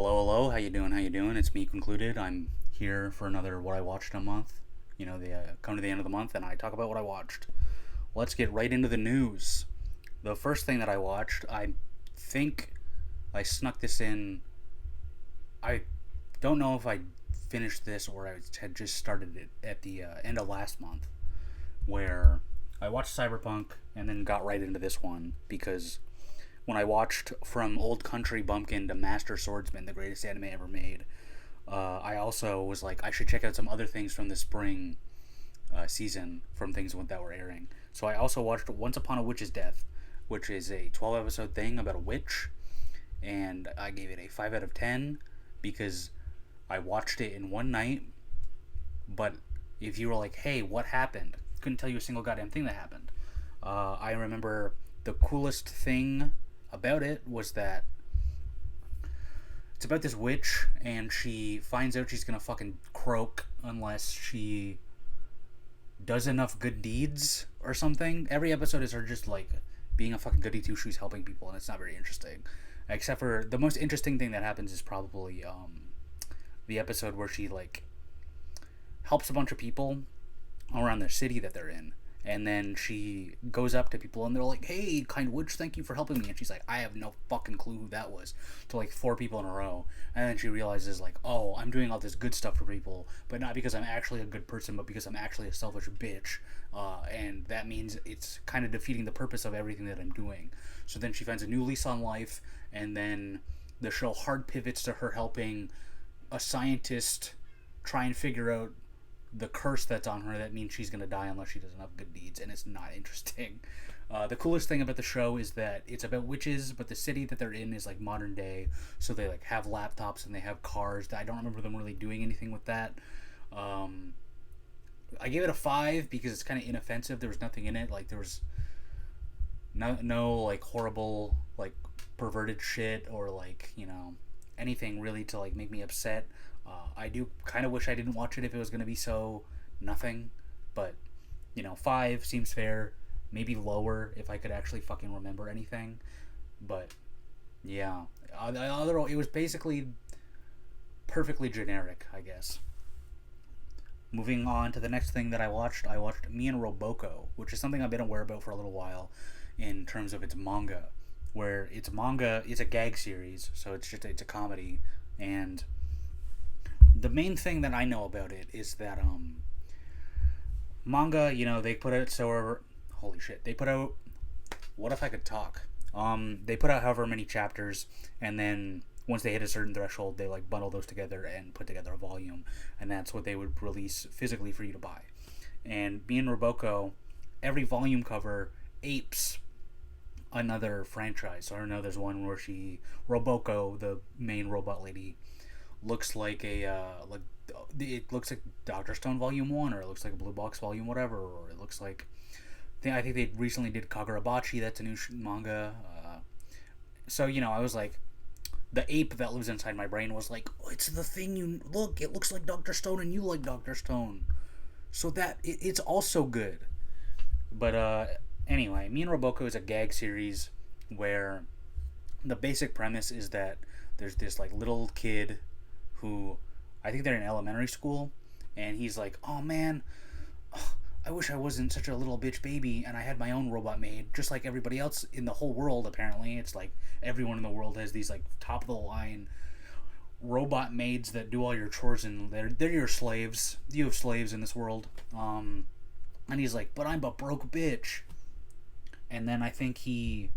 Hello, hello. How you doing? How you doing? It's me, Concluded. I'm here for another What I Watched in a Month. Come to the end of the month and I talk about what I watched. Let's get right into the news. The first thing that I watched, I think I snuck this in. I don't know if I finished this or I had just started it at the end of last month, where I watched Cyberpunk and then got right into this one because when I watched From Old Country Bumpkin to Master Swordsman, the greatest anime ever made, I also was like, I should check out some other things from the spring season from things that were airing. So I also watched Once Upon a Witch's Death, which is a 12 episode thing about a witch, and I gave it a 5 out of 10 because I watched it in one night. But if you were like, hey, what happened? Couldn't tell you a single goddamn thing that happened. I remember the coolest thing about it was that it's about this witch and she finds out she's gonna fucking croak unless she does enough good deeds or something. Every episode is her just like being a fucking goody two shoes helping people, and it's not very interesting. Except for the most interesting thing that happens is probably the episode where she like helps a bunch of people around their city that they're in. And then she goes up to people and they're like, hey, kind witch, thank you for helping me. And she's like, I have no fucking clue who that was. To like four people in a row. And then she realizes, like, oh, I'm doing all this good stuff for people, but not because I'm actually a good person, but because I'm actually a selfish bitch. And that means it's kind of defeating the purpose of everything that I'm doing. So then she finds a new lease on life. And then the show hard pivots to her helping a scientist try and figure out the curse that's on her that means she's gonna die unless she does enough good deeds, and it's not interesting. The coolest thing about the show is that it's about witches, but the city that they're in is like modern day, so they like have laptops and they have cars. I don't remember them really doing anything with that. I gave it a 5 because it's kind of inoffensive. There was nothing in it, like there was no like horrible like perverted shit or like anything really to like make me upset. I do kind of wish I didn't watch it if it was going to be so nothing, but 5 seems fair. Maybe lower if I could actually fucking remember anything, but yeah, it was basically perfectly generic, I guess. Moving on to the next thing that I watched Me and Roboko, which is something I've been aware about for a little while in terms of its manga, where it's a gag series, so it's a comedy, and the main thing that I know about it is that manga, they put out holy shit, they put out what if I could talk? They put out however many chapters, and then once they hit a certain threshold, they like bundle those together and put together a volume, and that's what they would release physically for you to buy. And Me and Roboko, every volume cover apes another franchise. So I know there's one where Roboko, the main robot lady, looks like it looks like Doctor Stone Volume One, or it looks like a Blue Box Volume whatever, or it looks like I think they recently did Kagurabachi. That's a new manga. So I was like, the ape that lives inside my brain was like, oh, it's the thing you look. It looks like Doctor Stone, and you like Doctor Stone, so that it's also good. But anyway, Me and Roboko is a gag series where the basic premise is that there's this like little kid who, I think they're in elementary school, and he's like, oh man, I wish I wasn't such a little bitch baby and I had my own robot maid, just like everybody else in the whole world. Apparently it's like everyone in the world has these like top of the line robot maids that do all your chores, and they're your slaves. You have slaves in this world. And he's like, but I'm a broke bitch. And then I think he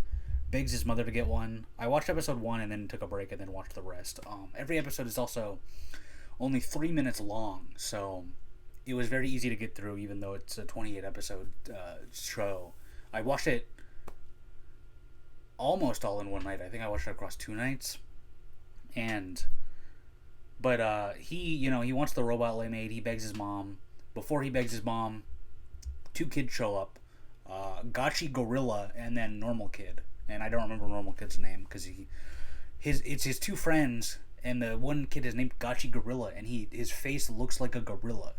begs his mother to get one. I watched episode 1 and then took a break and then watched the rest. Every episode is also only 3 minutes long, so it was very easy to get through, even though it's a 28 episode show. I watched it almost all in one night. I think I watched it across 2 nights. But he wants the robot maid. He begs his mom. Before he begs his mom, 2 kids show up. Gachi Gorilla and then Normal Kid. And I don't remember Normal Kid's name because it's his 2 friends, and the one kid is named Gachi Gorilla, and his face looks like a gorilla.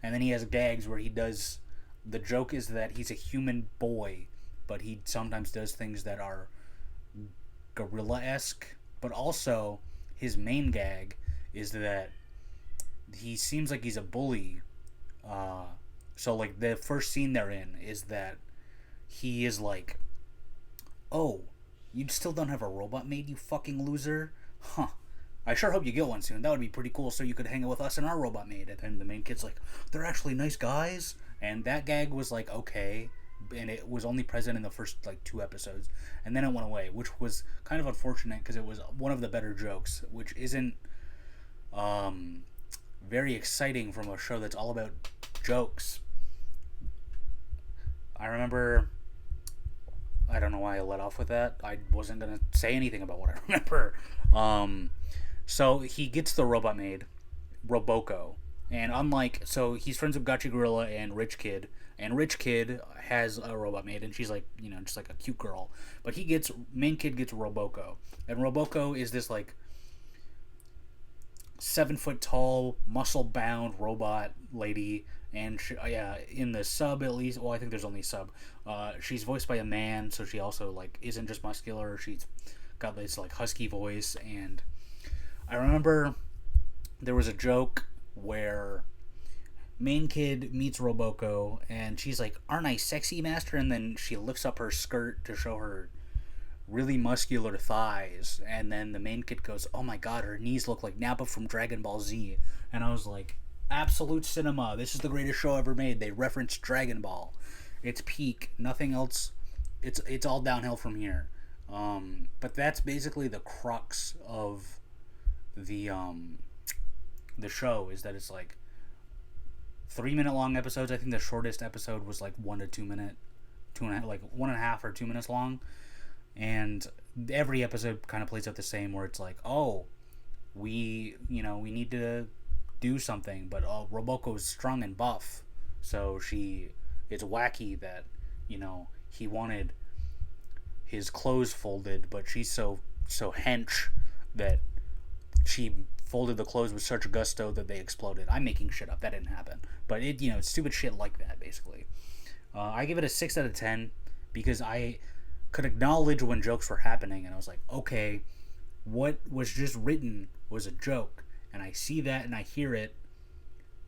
And then he has gags where he does. The joke is that he's a human boy, but he sometimes does things that are gorilla-esque. But also, his main gag is that he seems like he's a bully. So like the first scene they're in is that he is like, "Oh, you still don't have a robot maid, you fucking loser? Huh. I sure hope you get one soon. That would be pretty cool so you could hang out with us and our robot maid." And then the main kid's like, "They're actually nice guys." And that gag was like, okay. And it was only present in the first like 2 episodes. And then it went away, which was kind of unfortunate because it was one of the better jokes, which isn't very exciting from a show that's all about jokes. I remember, I don't know why I let off with that. I wasn't going to say anything about what I remember. So he gets the robot maid, Roboko. And so he's friends with Gachi Gorilla and Rich Kid. And Rich Kid has a robot maid, and she's like, just like a cute girl. But main kid gets Roboko. And Roboko is this like 7 foot tall, muscle bound robot lady. And in the sub at least, well, I think there's only sub. She's voiced by a man, so she also like isn't just muscular. She's got this like husky voice. And I remember there was a joke where main kid meets Roboko, and she's like, "Aren't I sexy, master?" And then she lifts up her skirt to show her really muscular thighs, and then the main kid goes, "Oh my god, her knees look like Nappa from Dragon Ball Z." And I was like, absolute cinema. This is the greatest show ever made. They referenced Dragon Ball. It's peak. Nothing else. It's all downhill from here. But that's basically the crux of the show, is that it's like 3 minute long episodes. I think the shortest episode was like 1 to 2 minute, 2.5, like 1.5 or 2 minutes long. And every episode kind of plays out the same, where it's like, oh, we need to do something, but Roboko is strong and buff, so it's wacky that he wanted his clothes folded, but she's so hench that she folded the clothes with such gusto that they exploded. I'm making shit up. That didn't happen, but it's stupid shit like that basically. I give it a 6 out of 10 because I could acknowledge when jokes were happening, and I was like, okay, what was just written was a joke, and I see that and I hear it,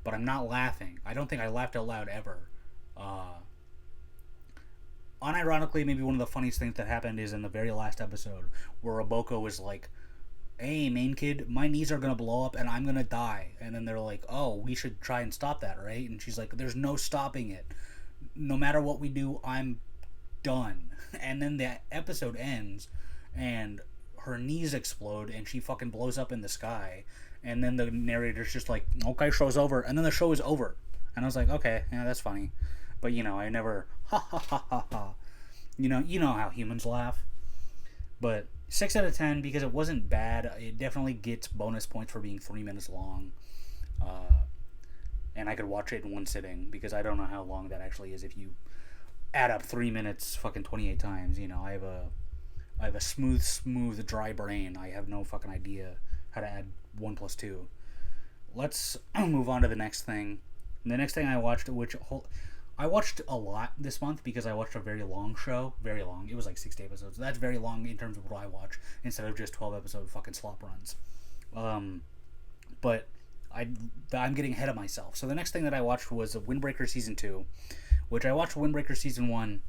but I'm not laughing. I don't think I laughed out loud ever. Unironically, maybe one of the funniest things that happened is in the very last episode, where Roboko was like, "Hey, main kid, my knees are gonna blow up and I'm gonna die." And then they're like, "Oh, we should try and stop that, right?" And she's like, "There's no stopping it. No matter what we do, I'm done." And then the episode ends, and her knees explode, and she fucking blows up in the sky. And then the narrator's just like, "Okay, show's over." And then the show is over. And I was like, okay, yeah, that's funny. But, I never, ha ha ha ha ha. You know how humans laugh. But 6 out of 10 because it wasn't bad. It definitely gets bonus points for being 3 minutes long. And I could watch it in one sitting, because I don't know how long that actually is if you add up 3 minutes fucking 28 times. I have a smooth, dry brain. I have no fucking idea how to add 1 plus 2. Let's move on to the next thing. And the next thing I watched, I watched a lot this month because I watched a very long show. Very long. It was like 60 episodes. That's very long in terms of what I watch, instead of just 12 episode fucking slop runs. But I'm getting ahead of myself. So the next thing that I watched was Windbreaker Season 2, which I watched Windbreaker Season 1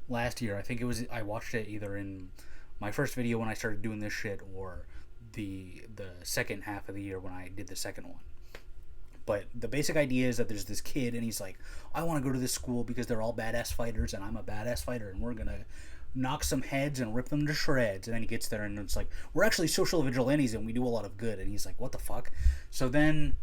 last year. I think I watched it either in my first video when I started doing this shit, or the second half of the year when I did the second one. But the basic idea is that there's this kid, and he's like, "I want to go to this school because they're all badass fighters, and I'm a badass fighter, and we're gonna knock some heads and rip them to shreds." And then he gets there, and it's like, "We're actually social vigilantes, and we do a lot of good." And he's like, "What the fuck?" So then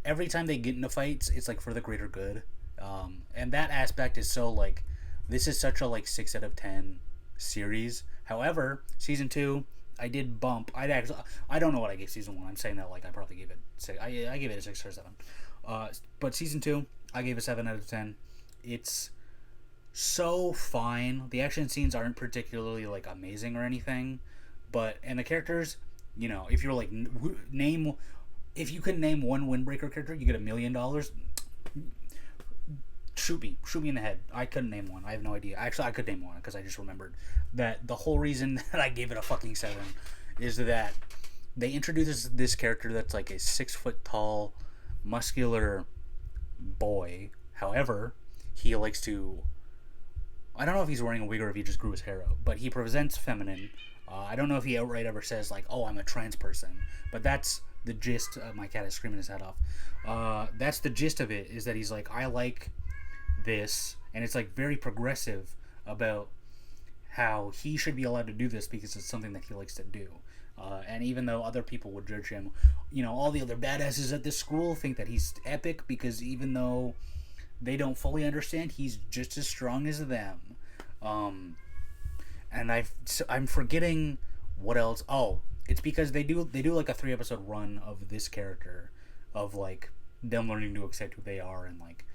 every time they get into fights, it's like for the greater good. And that aspect is so like, this is such a like 6 out of 10 series. However, Season 2, I did bump. I don't know what I gave Season 1. I'm saying that like I probably gave it 6. I gave it a 6 or 7. But Season 2, I gave a 7 out of 10. It's so fine. The action scenes aren't particularly like amazing or anything, and the characters, if you're like if you could name one Windbreaker character, you get $1 million. Shoot me in the head. I couldn't name one. I have no idea. Actually, I could name one because I just remembered that the whole reason that I gave it a fucking 7 is that they introduce this character that's like a 6 foot tall, muscular boy. However, he likes to. I don't know if he's wearing a wig or if he just grew his hair out, but he presents feminine. I don't know if he outright ever says like, "Oh, I'm a trans person," but that's the gist. My cat is screaming his head off. That's the gist of it. Is that he's like, I like this, and it's like very progressive about how he should be allowed to do this because it's something that he likes to do. And even though other people would judge him, all the other badasses at this school think that he's epic because even though they don't fully understand, he's just as strong as them. And I'm forgetting what else. Oh, it's because they do like a 3 episode run of this character, of like them learning to accept who they are, and like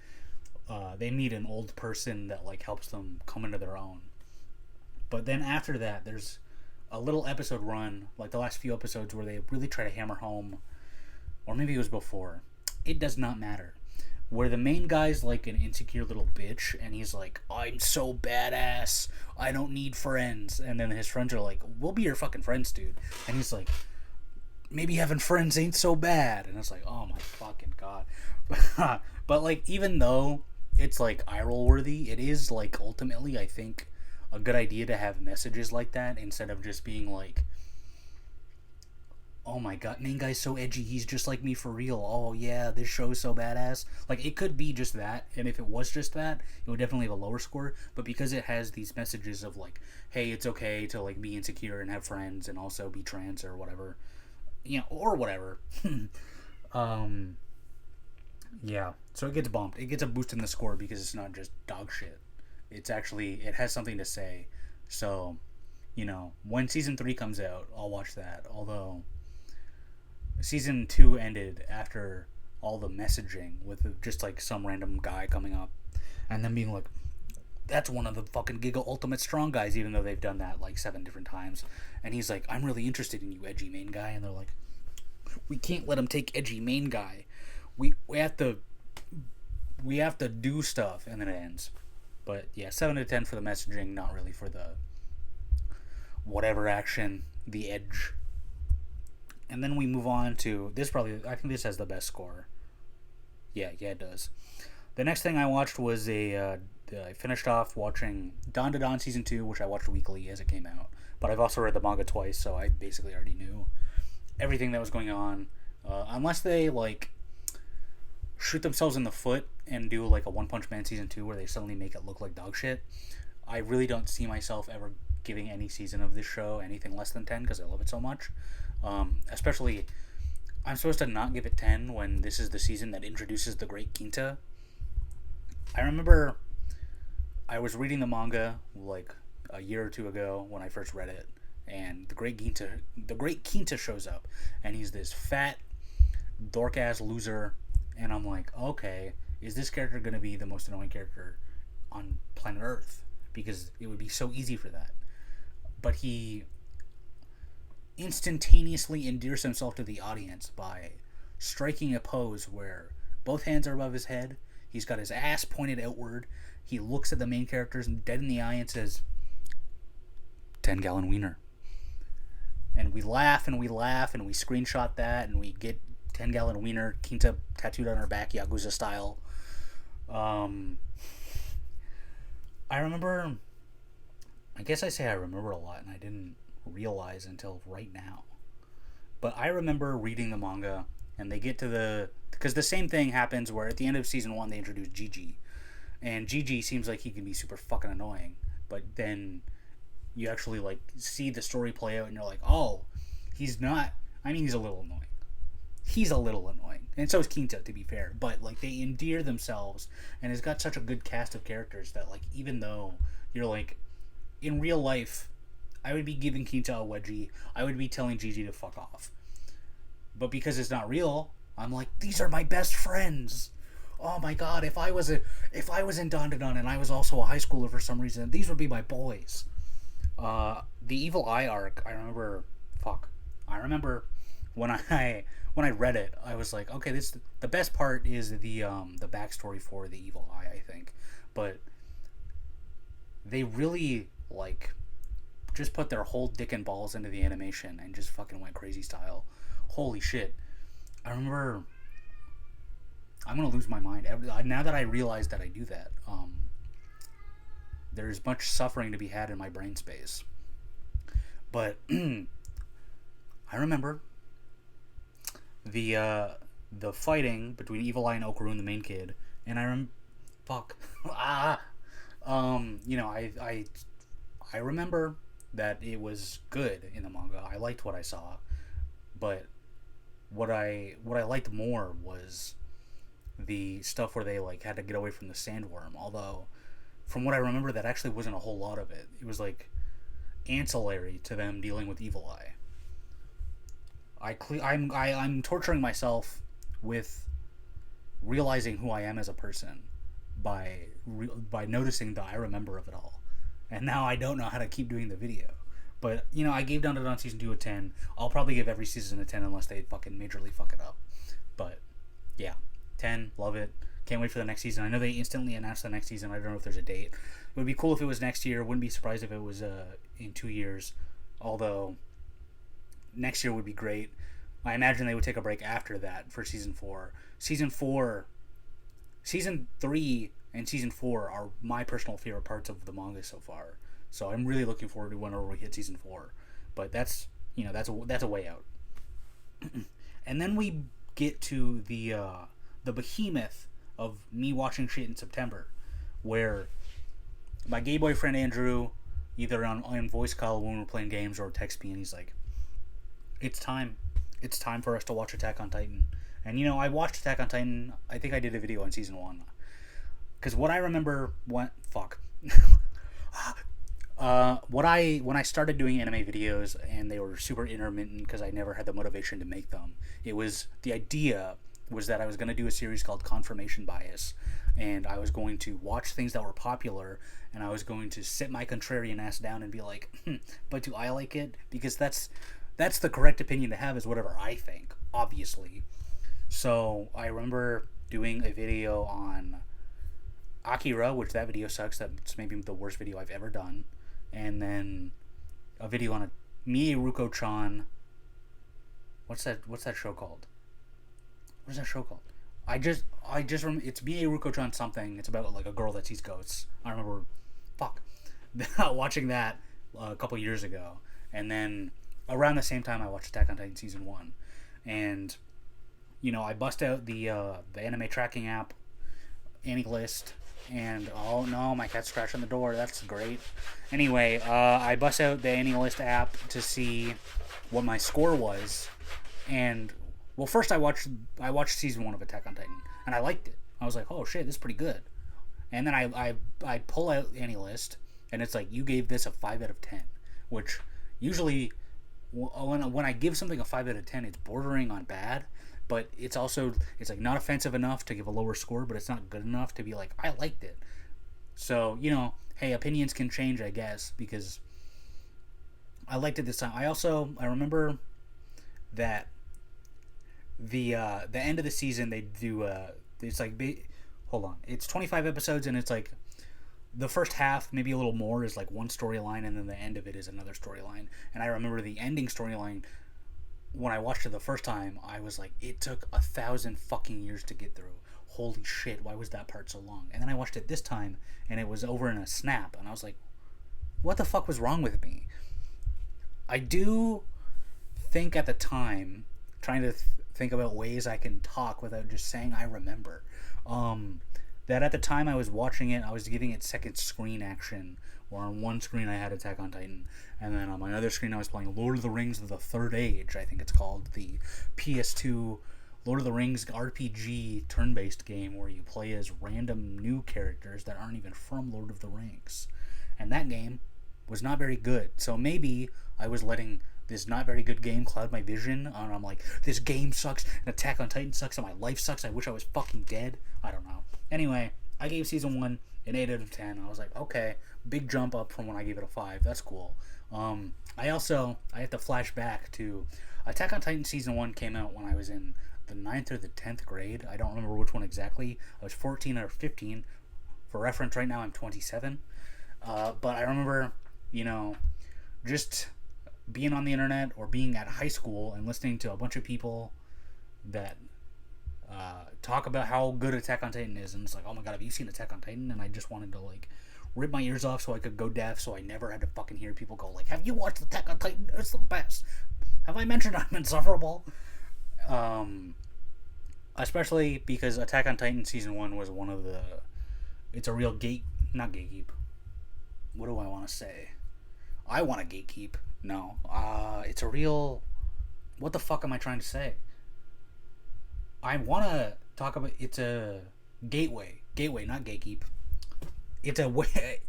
they meet an old person that like helps them come into their own. But then after that, there's a little episode run, like the last few episodes, where they really try to hammer home, or maybe it was before. It does not matter. Where the main guy's like an insecure little bitch, and he's like, I'm so badass, I don't need friends. And then his friends are like, we'll be your fucking friends, dude. And he's like, maybe having friends ain't so bad. And it's like, oh my fucking god. But like, even though it's like eye roll worthy, it is like ultimately, I think, a good idea to have messages like that instead of just being like, oh my god, main guy's so edgy, he's just like me for real. Oh yeah, this show's so badass. Like, it could be just that, and if it was just that, it would definitely have a lower score. But because it has these messages of like, hey, it's okay to like be insecure and have friends and also be trans or whatever, or whatever. Yeah, so it gets bumped. It gets a boost in the score because it's not just dog shit. It has something to say. So, when season 3 comes out, I'll watch that. Although season 2 ended after all the messaging with just like some random guy coming up and then being like, that's one of the fucking Giga Ultimate Strong guys, even though they've done that like 7 different times. And he's like, I'm really interested in you, edgy main guy. And they're like, we can't let him take edgy main guy. We have to do stuff. And then it ends. But yeah, 7 to 10 for the messaging, not really for the whatever action, the edge. And then we move on to this. I think this has the best score. Yeah, it does. The next thing I watched was I finished off watching Dawn to Dawn season 2, which I watched weekly as it came out. But I've also read the manga twice, so I basically already knew everything that was going on. Unless they like shoot themselves in the foot and do like a One Punch Man season 2 where they suddenly make it look like dog shit, I really don't see myself ever giving any season of this show anything less than 10 because I love it so much. Especially, I'm supposed to not give it 10 when this is the season that introduces the Great Quinta. I remember I was reading the manga like a year or two ago when I first read it, and the Great Quinta shows up, and he's this fat, dork-ass loser, and I'm like, okay, is this character going to be the most annoying character on planet Earth? Because it would be so easy for that. But he instantaneously endears himself to the audience by striking a pose where both hands are above his head, he's got his ass pointed outward, he looks at the main characters dead in the eye and says, 10-gallon wiener. And we laugh and we screenshot that and we get 10-gallon wiener Quinta tattooed on our back, Yakuza style. I remember, I guess I say I remember a lot and I didn't realize until right now. But I remember reading the manga and they get to because the same thing happens where at the end of season 1 they introduce Gigi. And Gigi seems like he can be super fucking annoying. But then you actually like see the story play out and you're like, oh, he's not, I mean, he's a little annoying. He's a little annoying. And so is Quinta, to be fair. But like they endear themselves and it's got such a good cast of characters that like even though you're like, in real life, I would be giving Quinta a wedgie. I would be telling Gigi to fuck off. But because it's not real, I'm like, these are my best friends. Oh my god, if I was in Dawn to Dawn and I was also a high schooler for some reason, these would be my boys. The Evil Eye arc, I remember when I read it, I was like, okay, the best part is the backstory for the Evil Eye, I think. But they really like just put their whole dick and balls into the animation and just fucking went crazy style. Holy shit. I remember... I'm going to lose my mind. Now that I realize that I do that, there's much suffering to be had in my brain space. But I remember the fighting between Evil Eye and Okaru, the main kid, and I remember that it was good in the manga. I liked what I saw, but what I liked more was the stuff where they like had to get away from the sandworm. Although, from what I remember, that actually wasn't a whole lot of it. It was like ancillary to them dealing with Evil Eye. I'm torturing myself with realizing who I am as a person by noticing the I remember of it all, and now I don't know how to keep doing the video. But I gave Down to Dawn season 2 a 10. I'll probably give every season a 10 unless they fucking majorly fuck it up. But yeah, 10, love it. Can't wait for the next season. I know they instantly announced the next season. I don't know if there's a date. It would be cool if it was next year. Wouldn't be surprised if it was in 2 years. Although next year would be great. I imagine they would take a break after that for season 4. Season 3 and season 4 are my personal favorite parts of the manga so far. So I'm really looking forward to whenever we hit season 4. But that's a way out. And then we get to the behemoth of me watching shit in September, where my gay boyfriend Andrew, either on voice call when we're playing games or text me, and he's like, it's time for us to watch Attack on Titan. And I watched Attack on Titan. I think I did a video on season 1, because what I remember when I started doing anime videos, and they were super intermittent because I never had the motivation to make them. The idea was that I was going to do a series called Confirmation Bias, and I was going to watch things that were popular, and I was going to sit my contrarian ass down and be like, but do I like it? Because that's the correct opinion to have, is whatever I think, obviously. So I remember doing a video on Akira, which that video sucks. That's maybe the worst video I've ever done. And then a video on Mie Ruko-chan. What's that show called? What is that show called? I just remember it's Mie Ruko-chan something. It's about like a girl that sees ghosts. I remember watching that a couple years ago. And then around the same time I watched Attack on Titan season 1. And I bust out the anime tracking app, AniList, and oh no, my cat's scratching the door. That's great. Anyway, I bust out the AniList app to see what my score was, and well, first I watched season 1 of Attack on Titan, and I liked it. I was like, oh shit, this is pretty good. And then I pull out AniList, and it's like, you gave this a 5 out of 10, which usually when I give something a 5 out of 10, it's bordering on bad. But it's like not offensive enough to give a lower score, but it's not good enough to be like, I liked it. So, hey, opinions can change, I guess, because I liked it this time. I remember that the end of the season, they do, it's like, hold on, it's 25 episodes, and it's like, the first half, maybe a little more, is like one storyline, and then the end of it is another storyline. And I remember the ending storyline, when I watched it the first time, I was like, it took 1,000 fucking years to get through. Holy shit, why was that part so long? And then I watched it this time, and it was over in a snap, and I was like, what the fuck was wrong with me? I do think at the time, trying to think about ways I can talk without just saying I remember, that at the time I was watching it, I was giving it second screen action, where on one screen I had Attack on Titan, and then on my other screen I was playing Lord of the Rings of the Third Age, I think it's called, the PS2 Lord of the Rings RPG turn-based game where you play as random new characters that aren't even from Lord of the Rings. And that game was not very good, so maybe I was letting this not very good game cloud my vision, and I'm like, this game sucks, and Attack on Titan sucks, and my life sucks, I wish I was fucking dead. I don't know. Anyway, I gave season 1 an 8 out of 10. I was like, okay, big jump up from when I gave it a 5. That's cool. I have to flash back to Attack on Titan season 1 came out when I was in the 9th or the 10th grade. I don't remember which one exactly. I was 14 or 15. For reference, right now I'm 27. But I remember, just being on the internet or being at high school and listening to a bunch of people that talk about how good Attack on Titan is, and it's like, oh my god, have you seen Attack on Titan? And I just wanted to like rip my ears off so I could go deaf, so I never had to fucking hear people go like, have you watched Attack on Titan? It's the best. Have I mentioned I'm insufferable? Especially because Attack on Titan season 1 was one of the, it's a real not gatekeep. What do I want to say? I want to gatekeep. No. It's a real, what the fuck am I trying to say? I want to talk about, it's a gateway, not gatekeep. It's a way,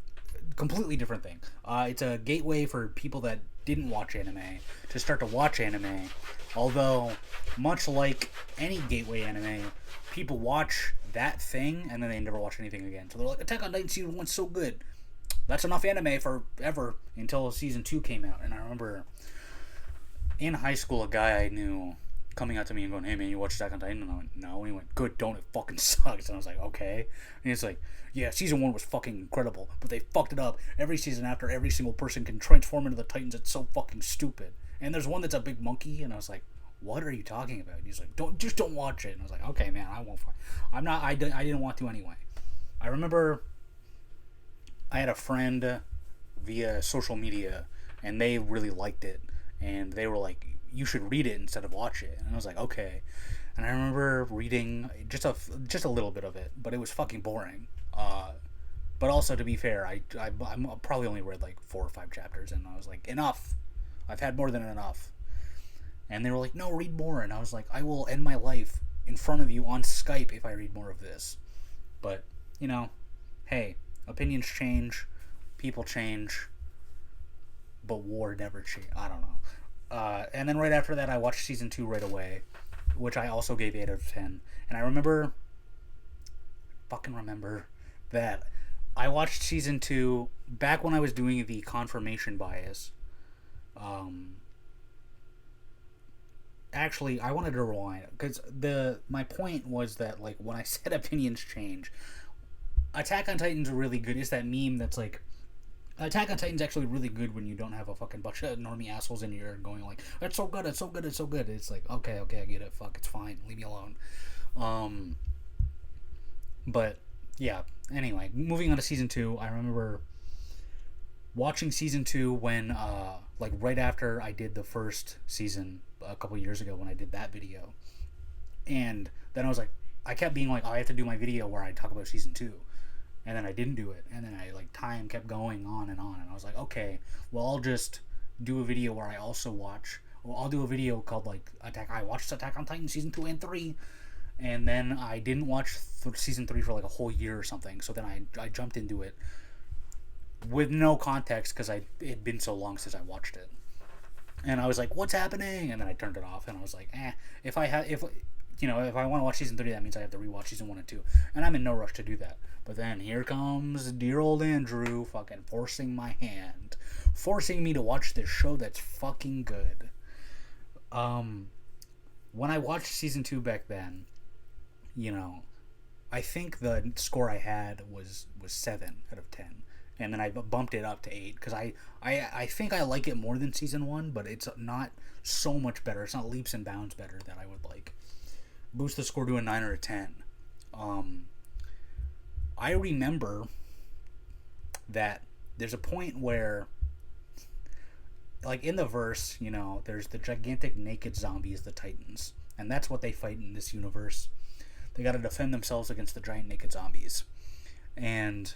completely different thing. It's a gateway for people that didn't watch anime to start to watch anime. Although, much like any gateway anime, people watch that thing and then they never watch anything again. So they're like, Attack on Titan season 1's so good. That's enough anime forever until season 2 came out. And I remember in high school, a guy I knew coming out to me and going, hey man, you watched Attack on Titan? And I went, no. And he went, good, don't, it fucking sucks. And I was like, okay. And he's like, yeah, season 1 was fucking incredible, but they fucked it up. Every season after, every single person can transform into the Titans. It's so fucking stupid. And there's one that's a big monkey, and I was like, what are you talking about? And he's like, don't watch it. And I was like, okay man, I won't. I didn't want to anyway. I remember I had a friend via social media, and they really liked it, and they were like, you should read it instead of watch it. And I was like, okay. And I remember reading just a little bit of it, but it was fucking boring. But also, to be fair, I probably only read like 4 or 5 chapters, and I was like, enough. I've had more than enough. And they were like, no, read more. And I was like, I will end my life in front of you on Skype if I read more of this. But, you know, hey, opinions change, people change, but war never change. I don't know. And then right after that, I watched season 2 right away, which I also gave 8 out of 10. And I remember that I watched season 2 back when I was doing the confirmation bias. Actually, I wanted to rewind because my point was that, like, when I said opinions change, Attack on Titan's really good. It's that meme that's like, Attack on Titan's actually really good when you don't have a fucking bunch of normie assholes in your ear going like, it's so good, it's so good, it's so good. It's like, okay, I get it. Fuck, it's fine. Leave me alone. But yeah. Anyway, moving on to season 2, I remember watching season 2 when like right after I did the first season a couple years ago when I did that video, and then I was like, I kept being like, oh, I have to do my video where I talk about season 2, and then I didn't do it, and then time kept going on, and I was like, okay, well, I'll just do a video where I also watch, well, I'll do a video called like I watched Attack on Titan season 2 and 3, and then I didn't watch season 3 for like a whole year or something, so then I jumped into it with no context because it had been so long since I watched it, and I was like, what's happening? And then I turned it off, and I was like, if I want to watch season 3, that means I have to rewatch season 1 and 2, and I'm in no rush to do that. But then here comes dear old Andrew fucking forcing my hand, forcing me to watch this show that's fucking good. When I watched season 2 back then, I think the score I had was 7 out of 10. And then I bumped it up to 8 because I think I like it more than season 1, but it's not so much better. It's not leaps and bounds better that I would like boost the score to a 9 or a 10. I remember that there's a point where, like in the verse, there's the gigantic naked zombies, the Titans, and that's what they fight in this universe. They got to defend themselves against the giant naked zombies, and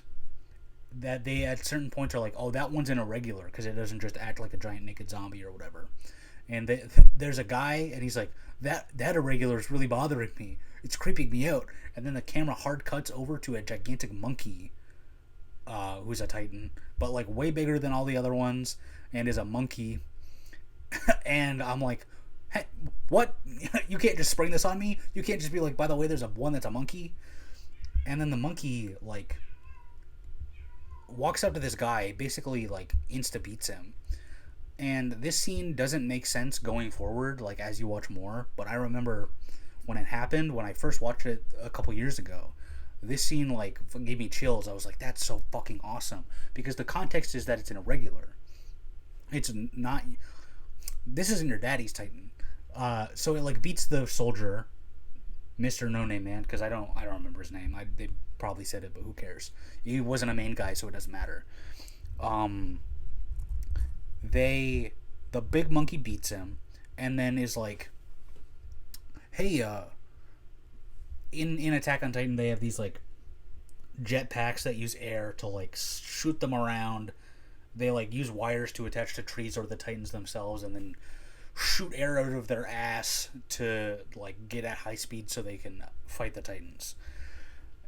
that they at certain points are like, oh, that one's an irregular because it doesn't just act like a giant naked zombie or whatever. And there's a guy, and he's like, that irregular is really bothering me. It's creeping me out. And then the camera hard cuts over to a gigantic monkey, who's a Titan, but like way bigger than all the other ones, and is a monkey. And I'm like, hey, what? You can't just spring this on me? You can't just be like, by the way, there's one that's a monkey? And then the monkey, like, walks up to this guy, basically like insta beats him, and this scene doesn't make sense going forward, like as you watch more, but I remember when it happened, when I first watched it a couple years ago, this scene like gave me chills. I was like, that's so fucking awesome, because the context is that it's an irregular, It's not. This isn't your daddy's Titan. So it like beats the soldier, Mister No Name Man, because I don't remember his name. They probably said it, but who cares? He wasn't a main guy, so it doesn't matter. Um, they the big monkey beats him, and then is like, hey, in Attack on Titan, they have these like jetpacks that use air to like shoot them around. They like use wires to attach to trees or the Titans themselves, and then shoot air out of their ass to like get at high speed so they can fight the Titans.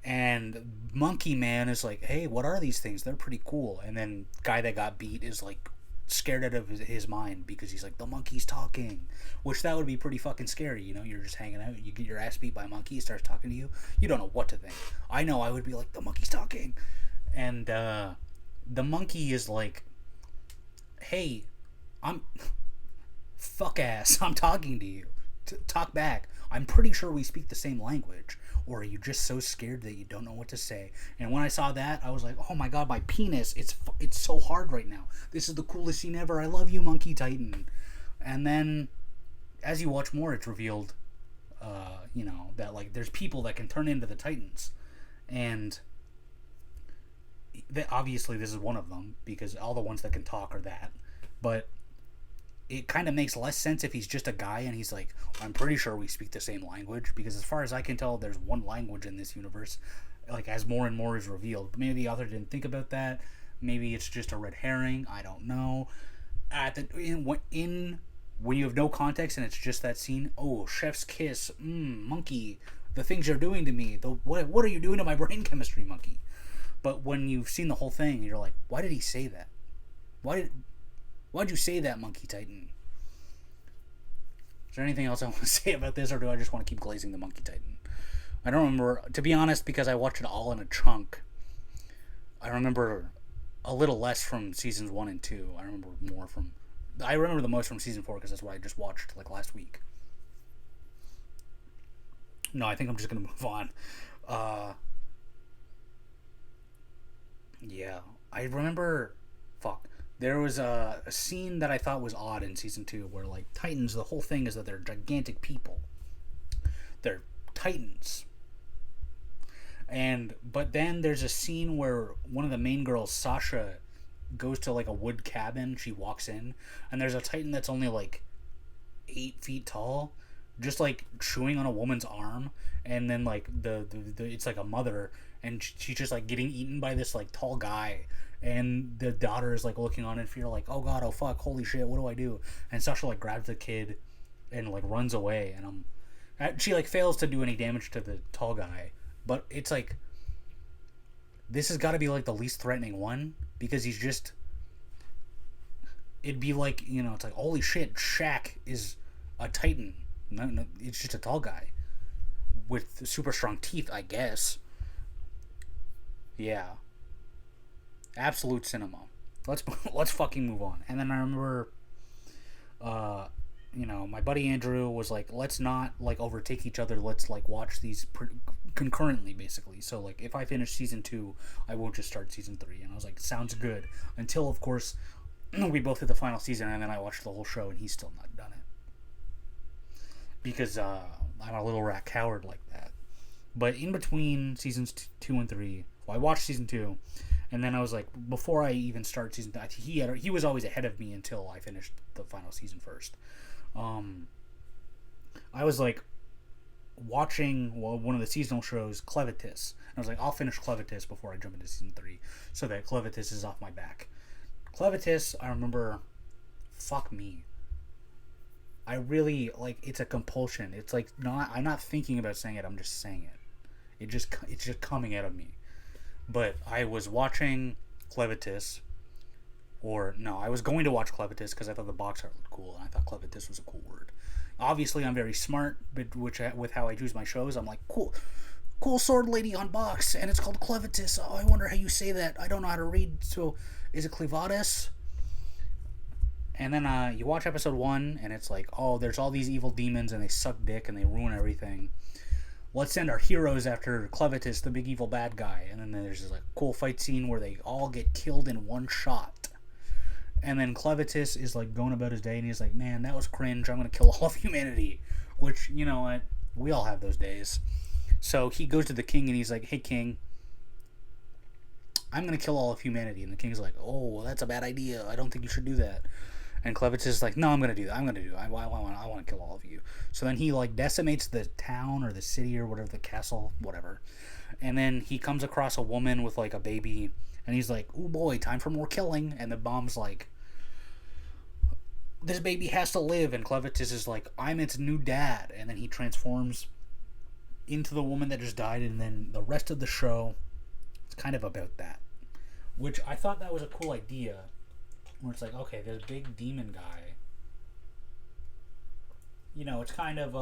And Monkey Man is like, hey, what are these things? They're pretty cool. And then guy that got beat is like scared out of his mind because he's like, the monkey's talking, which that would be pretty fucking scary. You're just hanging out, you get your ass beat by a monkey, he starts talking to you, you don't know what to think. I know I would be like, the monkey's talking. And the monkey is like, hey, I'm fuck ass, I'm talking to you. Talk back. I'm pretty sure we speak the same language. Or are you just so scared that you don't know what to say? And when I saw that, I was like, oh my god, my penis, it's so hard right now. This is the coolest scene ever. I love you, Monkey Titan. And then, as you watch more, it's revealed, that like there's people that can turn into the Titans. And obviously this is one of them, because all the ones that can talk are that. But it kind of makes less sense if he's just a guy and he's like, I'm pretty sure we speak the same language, because as far as I can tell, there's one language in this universe, like as more and more is revealed. Maybe the author didn't think about that. Maybe it's just a red herring. I don't know. When you have no context and it's just that scene, oh, chef's kiss, monkey, the things you're doing to me, what are you doing to my brain chemistry, monkey? But when you've seen the whole thing, you're like, why did he say that? Why'd you say that, Monkey Titan? Is there anything else I want to say about this, or do I just want to keep glazing the Monkey Titan? I don't remember, to be honest, because I watched it all in a chunk. I remember a little less from seasons 1 and 2. I remember the most from season 4, because that's what I just watched like last week. No, I think I'm just gonna move on. Yeah, I remember. Fuck. There was a scene that I thought was odd in season 2 where, like, Titans, the whole thing is that they're gigantic people. They're Titans. But then there's a scene where one of the main girls, Sasha, goes to, like, a wood cabin. She walks in, and there's a Titan that's only, like, 8 feet tall, just, like, chewing on a woman's arm. And then, like, it's like a mother, and she's just, like, getting eaten by this, like, tall guy. And the daughter is like looking on in fear, like, oh god, oh fuck, holy shit, what do I do? And Sasha like grabs the kid and like runs away, and she like fails to do any damage to the tall guy, but it's like, this has got to be like the least threatening one, because it'd be like, it's like, holy shit, Shaq is a Titan. No, it's just a tall guy with super strong teeth, I guess. Yeah. Absolute cinema. Let's fucking move on. And then I remember, my buddy Andrew was like, let's not like overtake each other. Let's like watch these concurrently, basically. So like, if I finish season 2, I won't just start season 3. And I was like, sounds good. Until of course, we both hit the final season, and then I watched the whole show, and he's still not done it, because I'm a little rat coward like that. But in between seasons 2 and 3, well, I watched season 2. And then I was like, before I even start season 3, he was always ahead of me until I finished the final season first. I was like watching one of the seasonal shows, Clevitis. And I was like, I'll finish Clevitis before I jump into season 3, so that Clevitis is off my back. Clevitis, I remember, fuck me. I really, like, it's a compulsion. It's like, I'm not thinking about saying it, I'm just saying it. It's just coming out of me. But I was watching Clevitis, I was going to watch Clevitis because I thought the box art looked cool, and I thought Clevitis was a cool word. Obviously, I'm very smart, but with how I choose my shows, I'm like, cool sword lady on box, and it's called Clevitis. Oh, I wonder how you say that. I don't know how to read, so is it Clevatis? And then you watch episode 1, and it's like, oh, there's all these evil demons, and they suck dick, and they ruin everything. Let's send our heroes after Clevitis, the big evil bad guy. And then there's this like cool fight scene where they all get killed in one shot. And then Clevitis is like going about his day, and he's like, "Man, that was cringe. I'm gonna kill all of humanity." Which, you know what, we all have those days. So he goes to the king and he's like, "Hey, king, I'm gonna kill all of humanity." And the king's like, "Oh, well, that's a bad idea. I don't think you should do that." And Clevitis is like, "No, I'm gonna do that. I'm gonna do it. I want to kill all of you." So then he like decimates the town or the city or whatever, the castle, whatever. And then he comes across a woman with like a baby, and he's like, "Oh boy, time for more killing." And the mom's like, "This baby has to live." And Clevitis is like, "I'm its new dad." And then he transforms into the woman that just died. And then the rest of the show, it's kind of about that, which I thought that was a cool idea. Where it's like, okay, this big demon guy. You know, it's kind of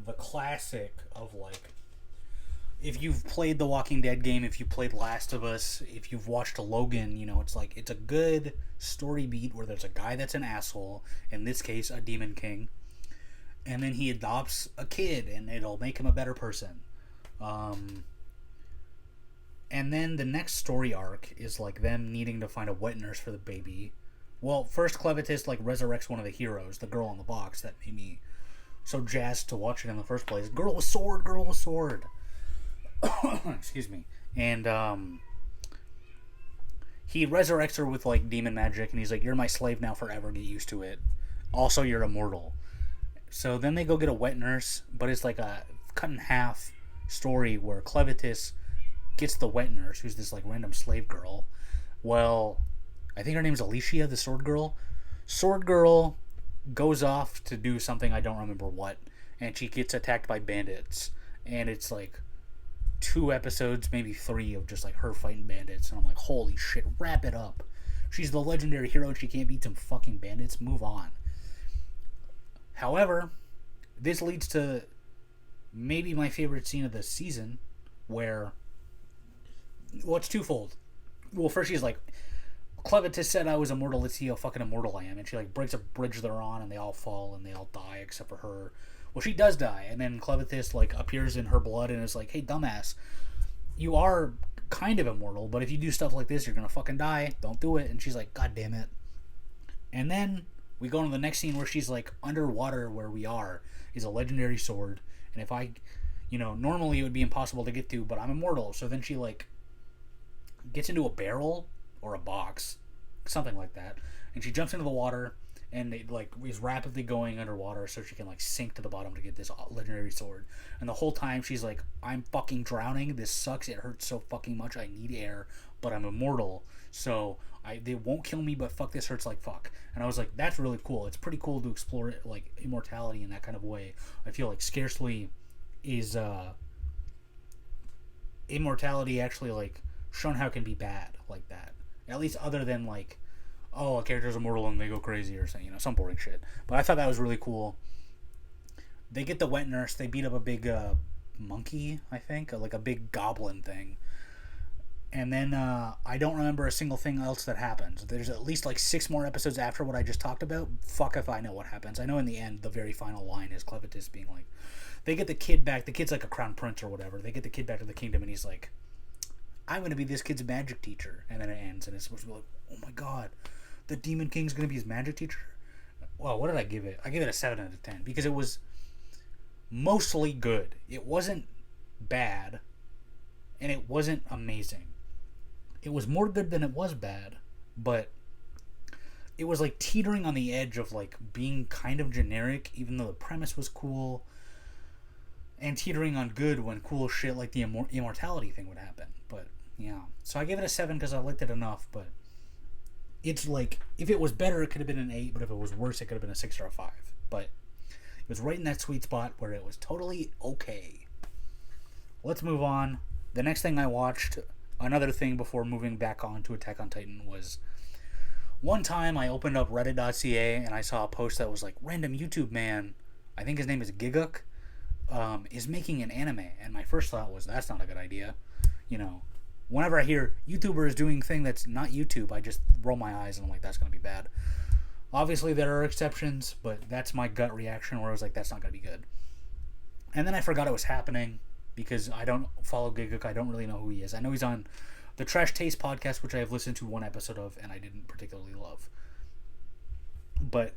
the classic of like, if you've played the Walking Dead game, if you played Last of Us, if you've watched Logan, you know, it's like, it's a good story beat where there's a guy that's an asshole, in this case, a demon king, and then he adopts a kid, and it'll make him a better person. And then the next story arc is like them needing to find a wet nurse for the baby. Well, first Clevitis like resurrects one of the heroes, the girl in the box that made me so jazzed to watch it in the first place. Girl with sword, girl with sword. Excuse me. And he resurrects her with like demon magic, and he's like, "You're my slave now forever. Get used to it. Also, you're immortal." So then they go get a wet nurse, but it's like a cut in half story where Clevitis gets the wet nurse, who's this like random slave girl. Well, I think her name's Alicia, the sword girl. Sword girl goes off to do something, I don't remember what, and she gets attacked by bandits. And it's like 2 episodes, maybe 3, of just like her fighting bandits. And I'm like, holy shit, wrap it up. She's the legendary hero and she can't beat some fucking bandits. Move on. However, this leads to maybe my favorite scene of the season, where, well, it's twofold. Well, first she's like, "Clevitis said I was immortal. Let's see how fucking immortal I am." And she like breaks a bridge they're on, and they all fall and they all die except for her. Well, she does die, and then Clevitis like appears in her blood and is like, "Hey, dumbass, you are kind of immortal, but if you do stuff like this, you're gonna fucking die. Don't do it." And she's like, "God damn it." And then we go into the next scene where she's like, underwater where we are is a legendary sword, and if I, you know, normally it would be impossible to get to, but I'm immortal. So then she like gets into a barrel or a box, something like that, and she jumps into the water, and it like is rapidly going underwater so she can like sink to the bottom to get this legendary sword. And the whole time she's like, "I'm fucking drowning. This sucks. It hurts so fucking much. I need air, but I'm immortal, so they won't kill me. But fuck, this hurts like fuck." And I was like, that's really cool. It's pretty cool to explore it, like immortality in that kind of way. I feel like scarcely is immortality actually like shown how it can be bad like that. At least other than like, oh, a character's immortal and they go crazy or something, you know, some boring shit. But I thought that was really cool. They get the wet nurse. They beat up a big monkey, I think, like a big goblin thing. And then I don't remember a single thing else that happens. There's at least like 6 more episodes after what I just talked about. Fuck if I know what happens. I know in the end, the very final line is Clevitis being like, they get the kid back. The kid's like a crown prince or whatever. They get the kid back to the kingdom, and he's like, "I'm going to be this kid's magic teacher." And then it ends, and it's supposed to be like, oh my god, the Demon King's going to be his magic teacher? Well, what did I give it? I gave it a 7 out of 10, because it was mostly good. It wasn't bad, and it wasn't amazing. It was more good than it was bad, but it was like teetering on the edge of like being kind of generic, even though the premise was cool, and teetering on good when cool shit like the immortality thing would happen. But yeah, so I gave it a 7 because I liked it enough. But it's like, if it was better, it could have been an 8, but if it was worse, it could have been a 6 or a 5. But it was right in that sweet spot where it was totally okay. Let's move on. The next thing I watched, another thing before moving back on to Attack on Titan, was one time I opened up reddit.ca and I saw a post that was like, random YouTube man, I think his name is Giguk, is making an anime. And my first thought was, that's not a good idea. You know, whenever I hear YouTuber is doing a thing that's not YouTube, I just roll my eyes and I'm like, that's going to be bad. Obviously there are exceptions, but that's my gut reaction, where I was like, that's not going to be good. And then I forgot it was happening, because I don't follow Giguk. I don't really know who he is. I know he's on The Trash Taste podcast, which I have listened to one episode of and I didn't particularly love. But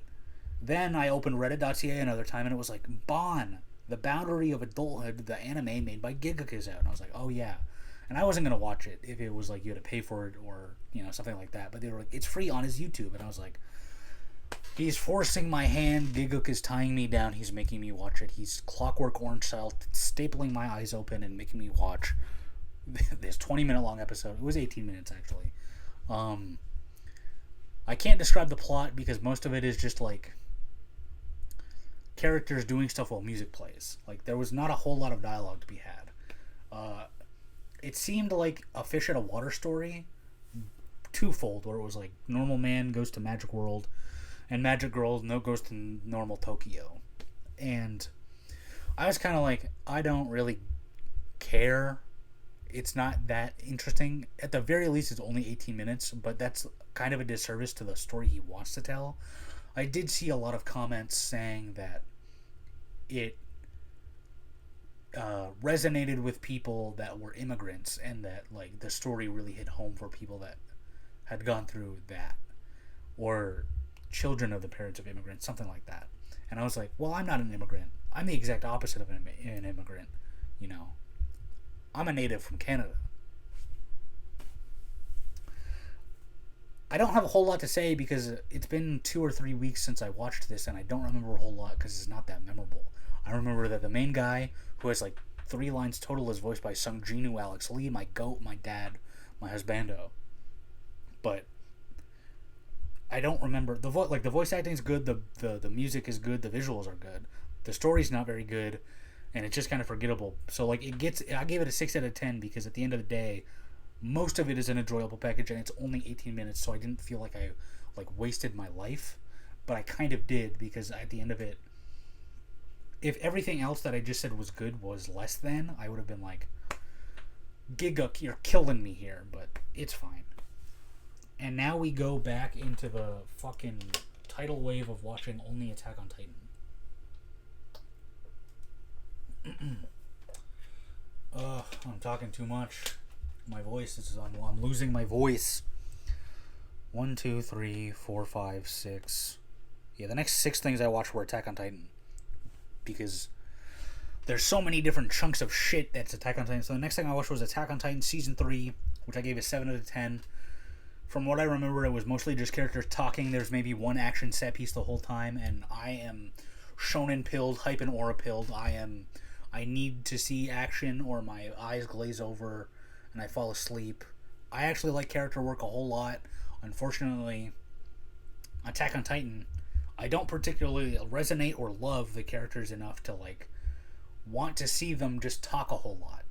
then I opened Reddit.ca another time and it was like, Bon, The Boundary of Adulthood, the anime made by Gigguk is out. And I was like, oh yeah. And I wasn't going to watch it if it was like you had to pay for it or, something like that. But they were like, it's free on his YouTube. And I was like, he's forcing my hand. Gigguk is tying me down. He's making me watch it. He's Clockwork Orange style, stapling my eyes open and making me watch this 20-minute long episode. It was 18 minutes, actually. I can't describe the plot because most of it is just like characters doing stuff while music plays. Like, there was not a whole lot of dialogue to be had. It seemed like a fish out of water story, twofold, where it was like normal man goes to magic world and magic girl goes to normal Tokyo. And I was kind of like, I don't really care. It's not that interesting. At the very least, it's only 18 minutes, but that's kind of a disservice to the story he wants to tell. I did see a lot of comments saying that it resonated with people that were immigrants and that like the story really hit home for people that had gone through that or children of the parents of immigrants, something like that. And I was like, well, I'm not an immigrant. I'm the exact opposite of an immigrant. I'm a native from Canada. I don't have a whole lot to say because it's been 2 or 3 weeks since I watched this and I don't remember a whole lot because it's not that memorable. I remember that the main guy, who has like 3 lines total, is voiced by Sung Jin-woo, Alex Lee, my goat, my dad, my husbando. But I don't remember the voice acting is good, the music is good, the visuals are good, the story's not very good, and it's just kind of forgettable. So like I gave it a 6 out of 10 because at the end of the day, most of it is an enjoyable package and it's only 18 minutes, so I didn't feel like I wasted my life, but I kind of did because at the end of it, if everything else that I just said was good was less than, I would have been like, Gigguk, you're killing me here, but it's fine. And now we go back into the fucking tidal wave of watching only Attack on Titan. I'm talking too much. My voice is I'm losing my voice. 1, 2, 3, 4, 5, 6. Yeah, the next 6 things I watched were Attack on Titan. Because there's so many different chunks of shit that's Attack on Titan. So the next thing I watched was Attack on Titan Season 3, which I gave a 7 out of 10. From what I remember, it was mostly just characters talking. There's maybe one action set piece the whole time, and I am shonen pilled, hype and aura pilled. I need to see action or my eyes glaze over and I fall asleep. I actually like character work a whole lot. Unfortunately, Attack on Titan, I don't particularly resonate or love the characters enough to want to see them just talk a whole lot.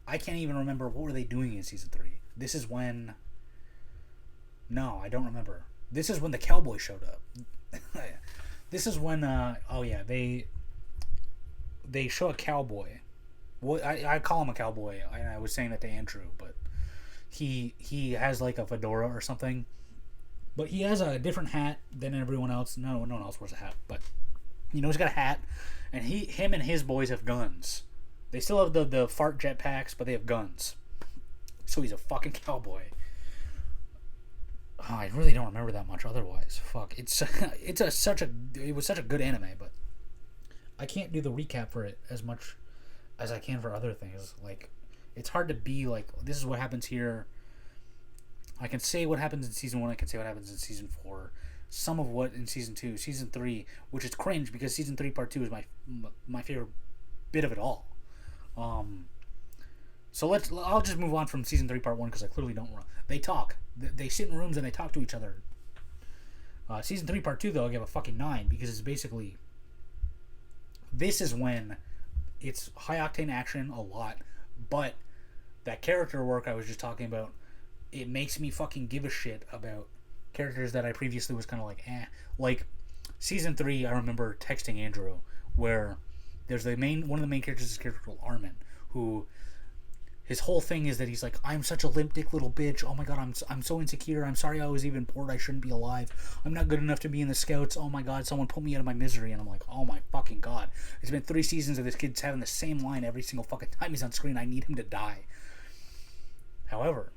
I can't even remember what were they doing in season 3. This is when... No, I don't remember. This is when the cowboy showed up. This is when, they show a cowboy. Well, I call him a cowboy. I was saying that to Andrew, but he has like a fedora or something. But he has a different hat than everyone else. No one else wears a hat, but he's got a hat, and him and his boys have guns. They still have the fart jetpacks, but they have guns. So he's a fucking cowboy. Oh, I really don't remember that much otherwise. Fuck, it was such a good anime, but I can't do the recap for it as much as I can for other things. Like, it's hard to be like, this is what happens here. I can say what happens in season 1. I can say what happens in season 4. Some of what in season 2, season 3, which is cringe because season 3 part 2 is my favorite bit of it all. So I'll just move on from season 3 part 1 because I clearly don't. They talk. They sit in rooms and they talk to each other. Season 3 part 2 though, I'll give a fucking 9 because it's basically. This is when it's high octane action a lot, but that character work I was just talking about, it makes me fucking give a shit about characters that I previously was kind of like, eh. Like, season 3, I remember texting Andrew, where there's one of the main characters is a character called Armin, who, his whole thing is that he's like, I'm such a limp dick little bitch, oh my god, I'm so insecure, I'm sorry I was even bored, I shouldn't be alive, I'm not good enough to be in the scouts, oh my god, someone pull me out of my misery, and I'm like, oh my fucking god, it's been 3 seasons of this kid's having the same line every single fucking time he's on screen, I need him to die. However,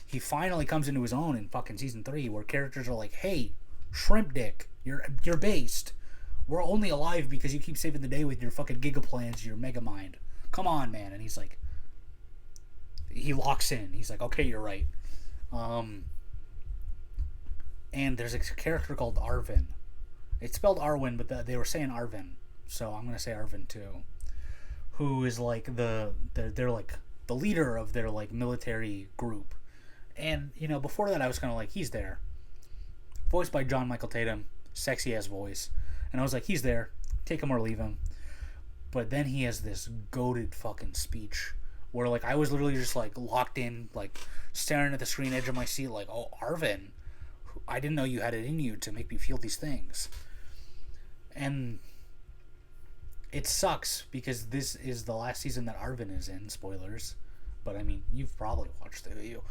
he finally comes into his own in fucking season 3, where characters are like, "Hey, Shrimp Dick, you're based. We're only alive because you keep saving the day with your fucking Giga plans, your Mega Mind. Come on, man." And he's like, he locks in. He's like, "Okay, you're right." And there's a character called Arvin. It's spelled Arwen, but they were saying Arvin, so I'm gonna say Arvin too. Who is like they're like the leader of their like military group. And before that I was kind of like, he's there, voiced by John Michael Tatum, sexy ass voice, and I was like, he's there, take him or leave him. But then he has this goated fucking speech where like I was literally just like locked in, like staring at the screen edge of my seat, like, "Oh, Arvin, I didn't know you had it in you to make me feel these things." And it sucks because this is the last season that Arvin is in. Spoilers, but I mean, you've probably watched it.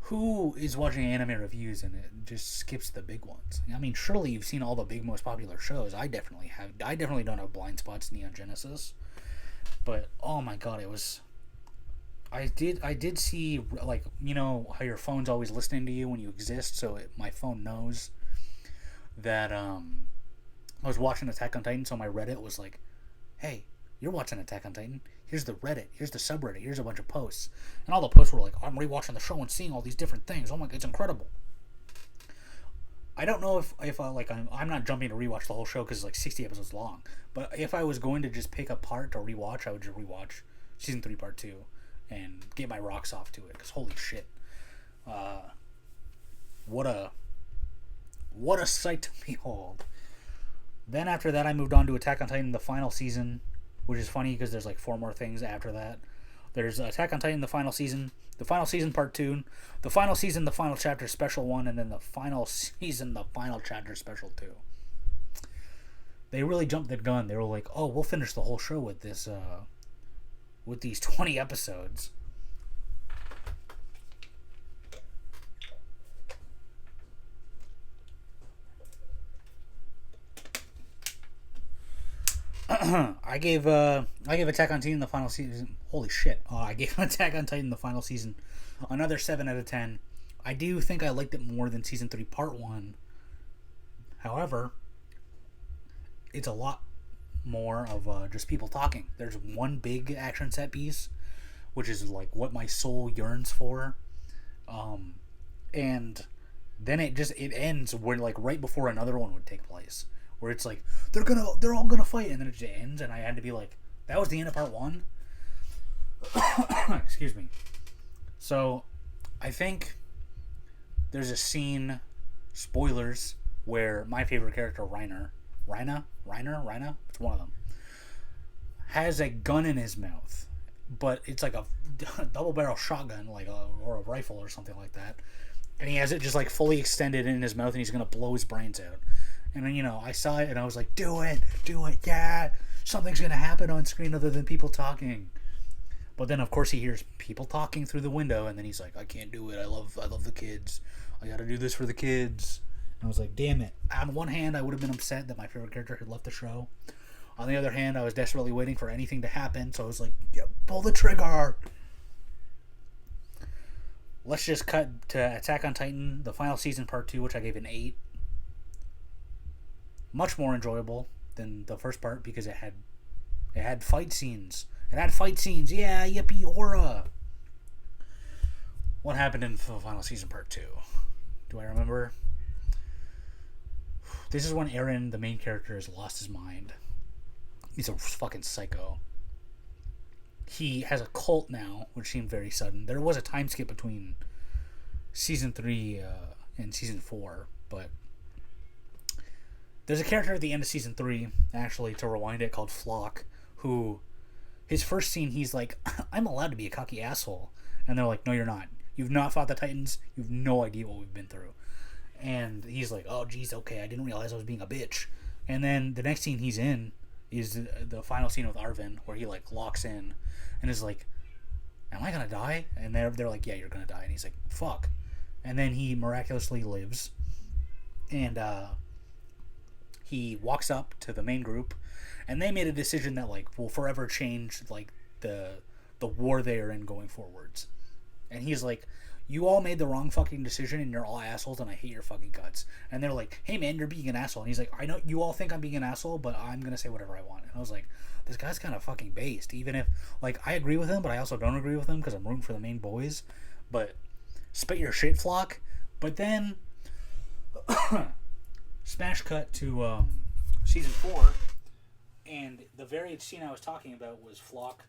Who is watching anime reviews and it just skips the big ones? I mean, surely you've seen all the big, most popular shows. I definitely have. I definitely don't have blind spots in Neon Genesis, but oh my god, it was. I did see, like, how your phone's always listening to you when you exist, so my phone knows that I was watching Attack on Titan, so my Reddit was like, "Hey, you're watching Attack on Titan. Here's the Reddit. Here's the subreddit. Here's a bunch of posts." And all the posts were like, "I'm rewatching the show and seeing all these different things. Oh my god, it's incredible." I don't know if I'm not jumping to rewatch the whole show because it's like 60 episodes long. But if I was going to just pick a part to rewatch, I would just rewatch season 3 part 2 and get my rocks off to it, because holy shit, what a sight to behold. Then after that, I moved on to Attack on Titan, the final season, which is funny because there's like 4 more things after that. There's Attack on Titan, the final season part 2, the final season, the final chapter special 1, and then the final season, the final chapter special 2. They really jumped the gun. They were like, "Oh, we'll finish the whole show with this, with these 20 episodes." I gave Attack on Titan the final season. Holy shit! I gave Attack on Titan the final season another 7 out of 10. I do think I liked it more than season 3 part 1. However, it's a lot more of just people talking. There's one big action set piece, which is like what my soul yearns for, and then it ends where like right before another one would take place, where it's like they're all gonna fight, and then it just ends, and I had to be like, that was the end of part 1. Excuse me. So I think there's a scene, spoilers, where my favorite character, Reiner, it's one of them, has a gun in his mouth, but it's like a double barrel shotgun, or a rifle or something like that, and he has it just like fully extended in his mouth, and he's gonna blow his brains out. And then I saw it and I was like, do it, yeah, something's gonna happen on screen other than people talking. But then of course he hears people talking through the window, and then he's like, "I can't do it. I love the kids. I gotta do this for the kids." And I was like, damn it. On one hand, I would have been upset that my favorite character had left the show. On the other hand, I was desperately waiting for anything to happen, so I was like, yeah, pull the trigger. Let's just cut to Attack on Titan, the final season part 2, which I gave an 8. Much more enjoyable than the first part because it had fight scenes. Yeah, yippee, aura. What happened in the final season part 2? Do I remember? This is when Eren, the main character, has lost his mind. He's a fucking psycho. He has a cult now, which seemed very sudden. There was a time skip between season 3 and season 4, but there's a character at the end of season 3, actually, to rewind it, called Flock, who, his first scene, he's like, "I'm allowed to be a cocky asshole." And they're like, "No, you're not. You've not fought the Titans. You have no idea what we've been through." And he's like, "Oh, geez, okay, I didn't realize I was being a bitch." And then the next scene he's in is the final scene with Arvin, where he, like, locks in and is like, "Am I gonna die?" And they're like, "Yeah, you're gonna die." And he's like, "Fuck." And then he miraculously lives. And, he walks up to the main group, and they made a decision that, like, will forever change, like, the war they are in going forwards. And he's like, you all made the wrong fucking decision and you're all assholes and I hate your fucking guts. And they're like, hey man, you're being an asshole. And he's like, I know you all think I'm being an asshole, but I'm gonna say whatever I want. And I was like, this guy's kind of fucking based. Even if, like, I agree with him, but I also don't agree with him because I'm rooting for the main boys. But spit your shit, Flock. But then smash cut to season 4, and the very scene I was talking about was Flock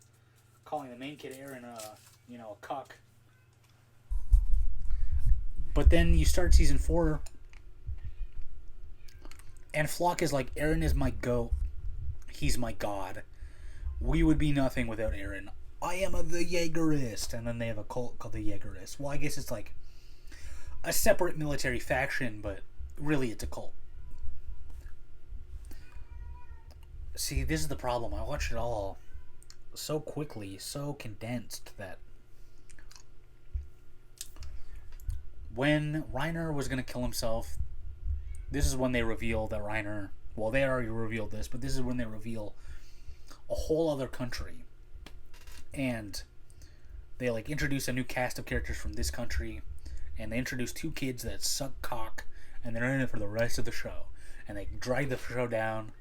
calling the main kid Eren a cuck. But then you start season 4, and Flock is like, Eren is my goat. He's my god. We would be nothing without Eren. I am the Jaegerist. And then they have a cult called the Jaegerist. Well, I guess it's like a separate military faction, but really it's a cult. See, this is the problem. I watched it all so quickly, so condensed, that when Reiner was going to kill himself, this is when they reveal that Reiner... Well, they already revealed this, but this is when they reveal a whole other country. And they, like, introduce a new cast of characters from this country. And they introduce 2 kids that suck cock. And they're in it for the rest of the show. And they drag the show down.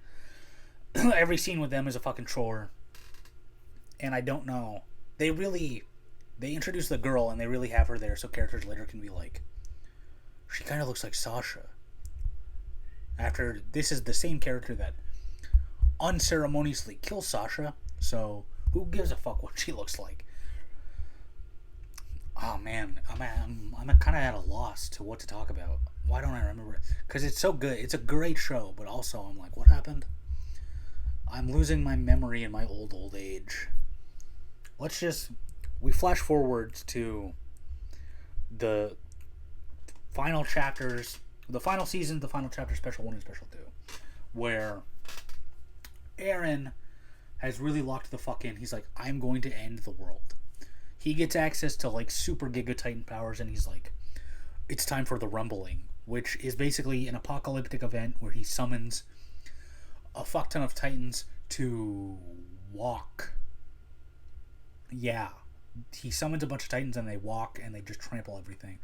Every scene with them is a fucking chore. And I don't know. They introduce the girl and they really have her there so characters later can be like, she kind of looks like Sasha. After this is the same character that unceremoniously kills Sasha, so who gives a fuck what she looks like? Oh man, I'm kind of at a loss to what to talk about. Why don't I remember it? Because it's so good. It's a great show, but also I'm like, what happened? I'm losing my memory in my old age. We flash forwards to the final chapters, the final season, the final chapter, Special 1 and Special 2, where Eren has really locked the fuck in. He's like, I'm going to end the world. He gets access to, like, super Giga Titan powers, and he's like, it's time for the Rumbling, which is basically an apocalyptic event where he summons a fuck ton of Titans to walk. Yeah. He summons a bunch of Titans and they walk and they just trample everything.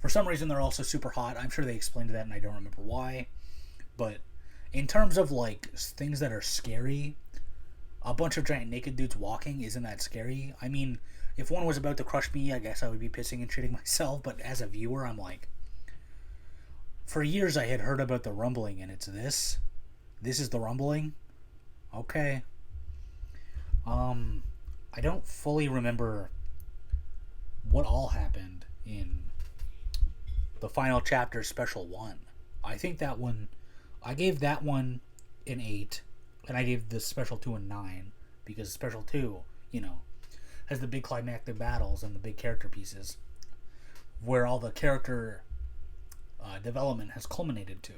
For some reason, they're also super hot. I'm sure they explained that and I don't remember why. But in terms of, like, things that are scary, a bunch of giant naked dudes walking isn't that scary. I mean, if one was about to crush me, I guess I would be pissing and shitting myself. But as a viewer, I'm like, for years I had heard about the Rumbling and it's this. This is the Rumbling? Okay. I don't fully remember what all happened in the final chapter, Special 1. I think that one, I gave that one an 8, and I gave the Special 2 a 9, because Special 2, has the big climactic battles and the big character pieces, where all the character development has culminated to.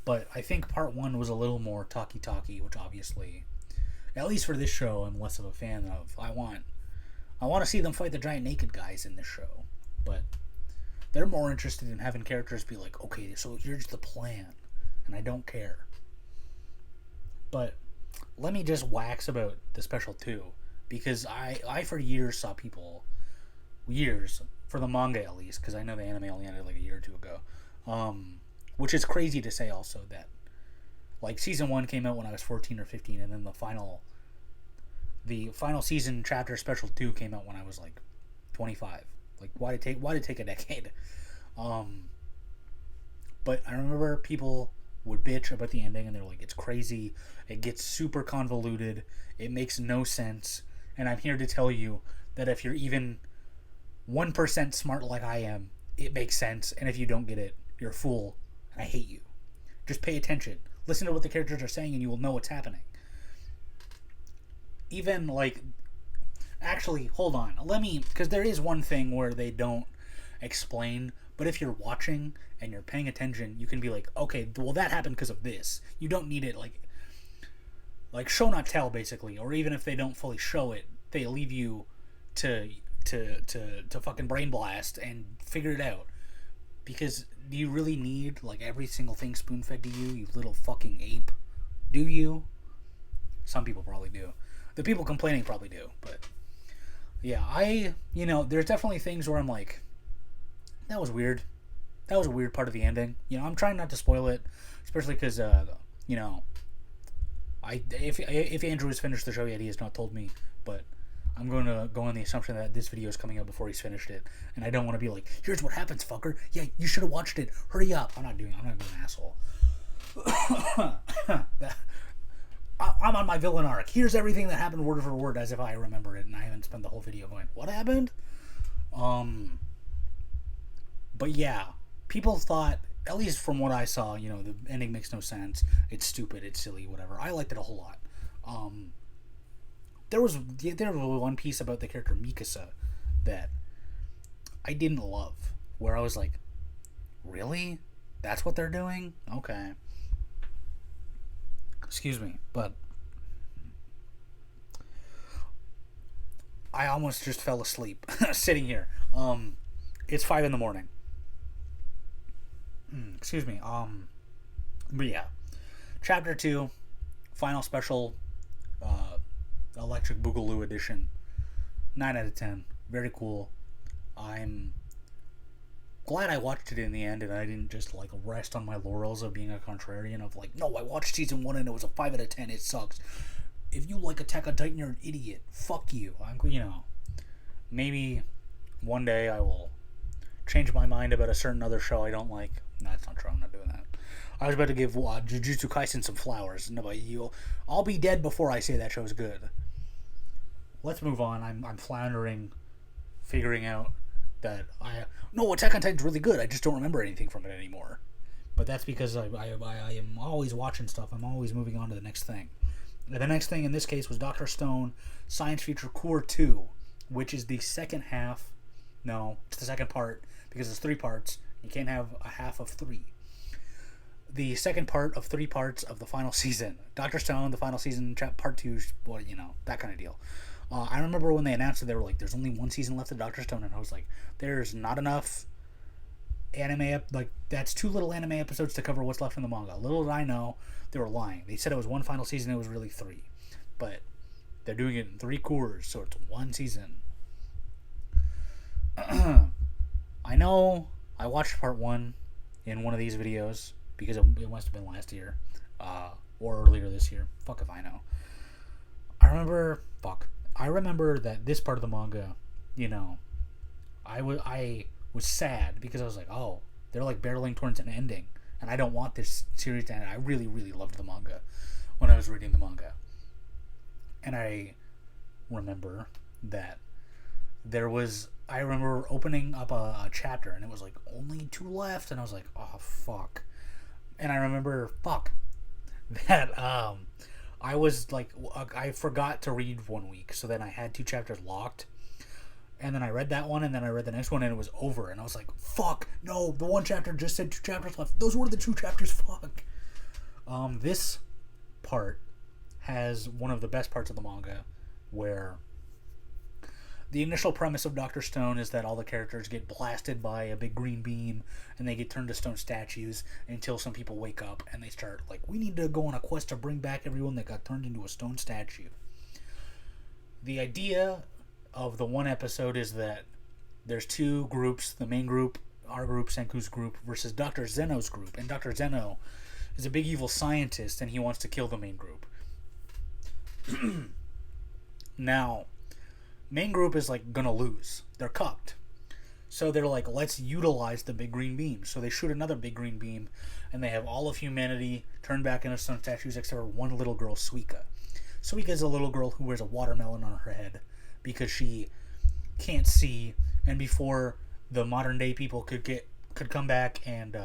But I think part 1 was a little more talky-talky, which obviously, at least for this show, I'm less of a fan of. I want to see them fight the giant naked guys in this show. But they're more interested in having characters be like, okay, so here's the plan. And I don't care. But let me just wax about the Special 2. Because I for years saw people, for the manga at least, because I know the anime only ended like a year or 2 ago. Which is crazy to say also that, like, season 1 came out when I was 14 or 15, and then the final season chapter Special 2 came out when I was like 25. Like, why did it take a decade? But I remember people would bitch about the ending and they're like, it's crazy, it gets super convoluted, it makes no sense. And I'm here to tell you that if you're even 1% smart like I am, it makes sense, and if you don't get it, you're a fool, and I hate you. Just pay attention. Listen to what the characters are saying and you will know what's happening. Even, like... Actually, hold on. Because there is one thing where they don't explain, but if you're watching and you're paying attention, you can be like, okay, well, that happened because of this. You don't need it, like show not tell, basically. Or even if they don't fully show it, they leave you to fucking brain blast and figure it out. Because do you really need, like, every single thing spoon-fed to you, you little fucking ape? Do you? Some people probably do. The people complaining probably do, but... Yeah, there's definitely things where I'm like, that was weird. That was a weird part of the ending. I'm trying not to spoil it, especially because, you know, if Andrew has finished the show yet, he has not told me, but I'm going to go on the assumption that this video is coming out before he's finished it, and I don't want to be like, here's what happens, fucker. Yeah, you should have watched it. Hurry up. I'm not being an asshole. I'm on my villain arc. Here's everything that happened word for word as if I remember it, and I haven't spent the whole video going, what happened? But yeah, people thought, at least from what I saw, the ending makes no sense. It's stupid. It's silly. Whatever. I liked it a whole lot. There was one piece about the character Mikasa that I didn't love, where I was like, really? That's what they're doing? Okay. Excuse me, but I almost just fell asleep sitting here. It's 5 a.m. Excuse me. But yeah, Chapter 2, final special, Electric Boogaloo edition. 9 out of 10. Very cool. I'm glad I watched it in the end, and I didn't just like rest on my laurels of being a contrarian of like, no, I watched season 1 and it was a 5 out of 10. It sucks. If you like Attack on Titan, you're an idiot. Fuck you. Maybe one day I will change my mind about a certain other show I don't like. No, that's not true. I'm not doing that. I was about to give Jujutsu Kaisen some flowers. No, I'll be dead before I say that show's good. Let's move on. I'm floundering, figuring out that Attack on Titan's really good. I just don't remember anything from it anymore. But that's because I am always watching stuff. I'm always moving on to the next thing. And the next thing in this case was Dr. Stone Science Future Core 2, which is the second half. No, it's the second part because it's 3 parts. You can't have a half of 3. The second part of 3 parts of the final season. Dr. Stone, the final season, part 2, that kind of deal. I remember when they announced it, they were like, there's only 1 season left of Dr. Stone, and I was like, there's not enough anime, that's 2 little anime episodes to cover what's left in the manga. Little did I know, they were lying. They said it was 1 final season, it was really 3. But they're doing it in 3 cores, so it's 1 season. I know I watched part 1 in one of these videos, because it must have been last year, or earlier this year. Fuck if I know. I remember that this part of the manga, I was sad because I was like, oh, they're like barreling towards an ending, and I don't want this series to end. I really, really loved the manga when I was reading the manga. And I remember that I remember opening up a chapter, and it was like, only 2 left, and I was like, oh, fuck. And I remember, that I was like, I forgot to read 1 week, so then I had 2 chapters locked, and then I read that one, and then I read the next one, and it was over, and I was like, fuck, no, the 1 chapter just said 2 chapters left. Those were the 2 chapters, fuck. This part has one of the best parts of the manga, where the initial premise of Dr. Stone is that all the characters get blasted by a big green beam and they get turned to stone statues until some people wake up and they start like, we need to go on a quest to bring back everyone that got turned into a stone statue. The idea of the 1 episode is that there's 2 groups, the main group, our group, Senku's group, versus Dr. Zeno's group. And Dr. Zeno is a big evil scientist and he wants to kill the main group. Now, main group is like gonna lose. They're cucked. So they're like, let's utilize the big green beam. So they shoot another big green beam, and they have all of humanity turned back into stone statues except for one little girl, Suika. Suika is a little girl who wears a watermelon on her head because she can't see, and before the modern day people could come back and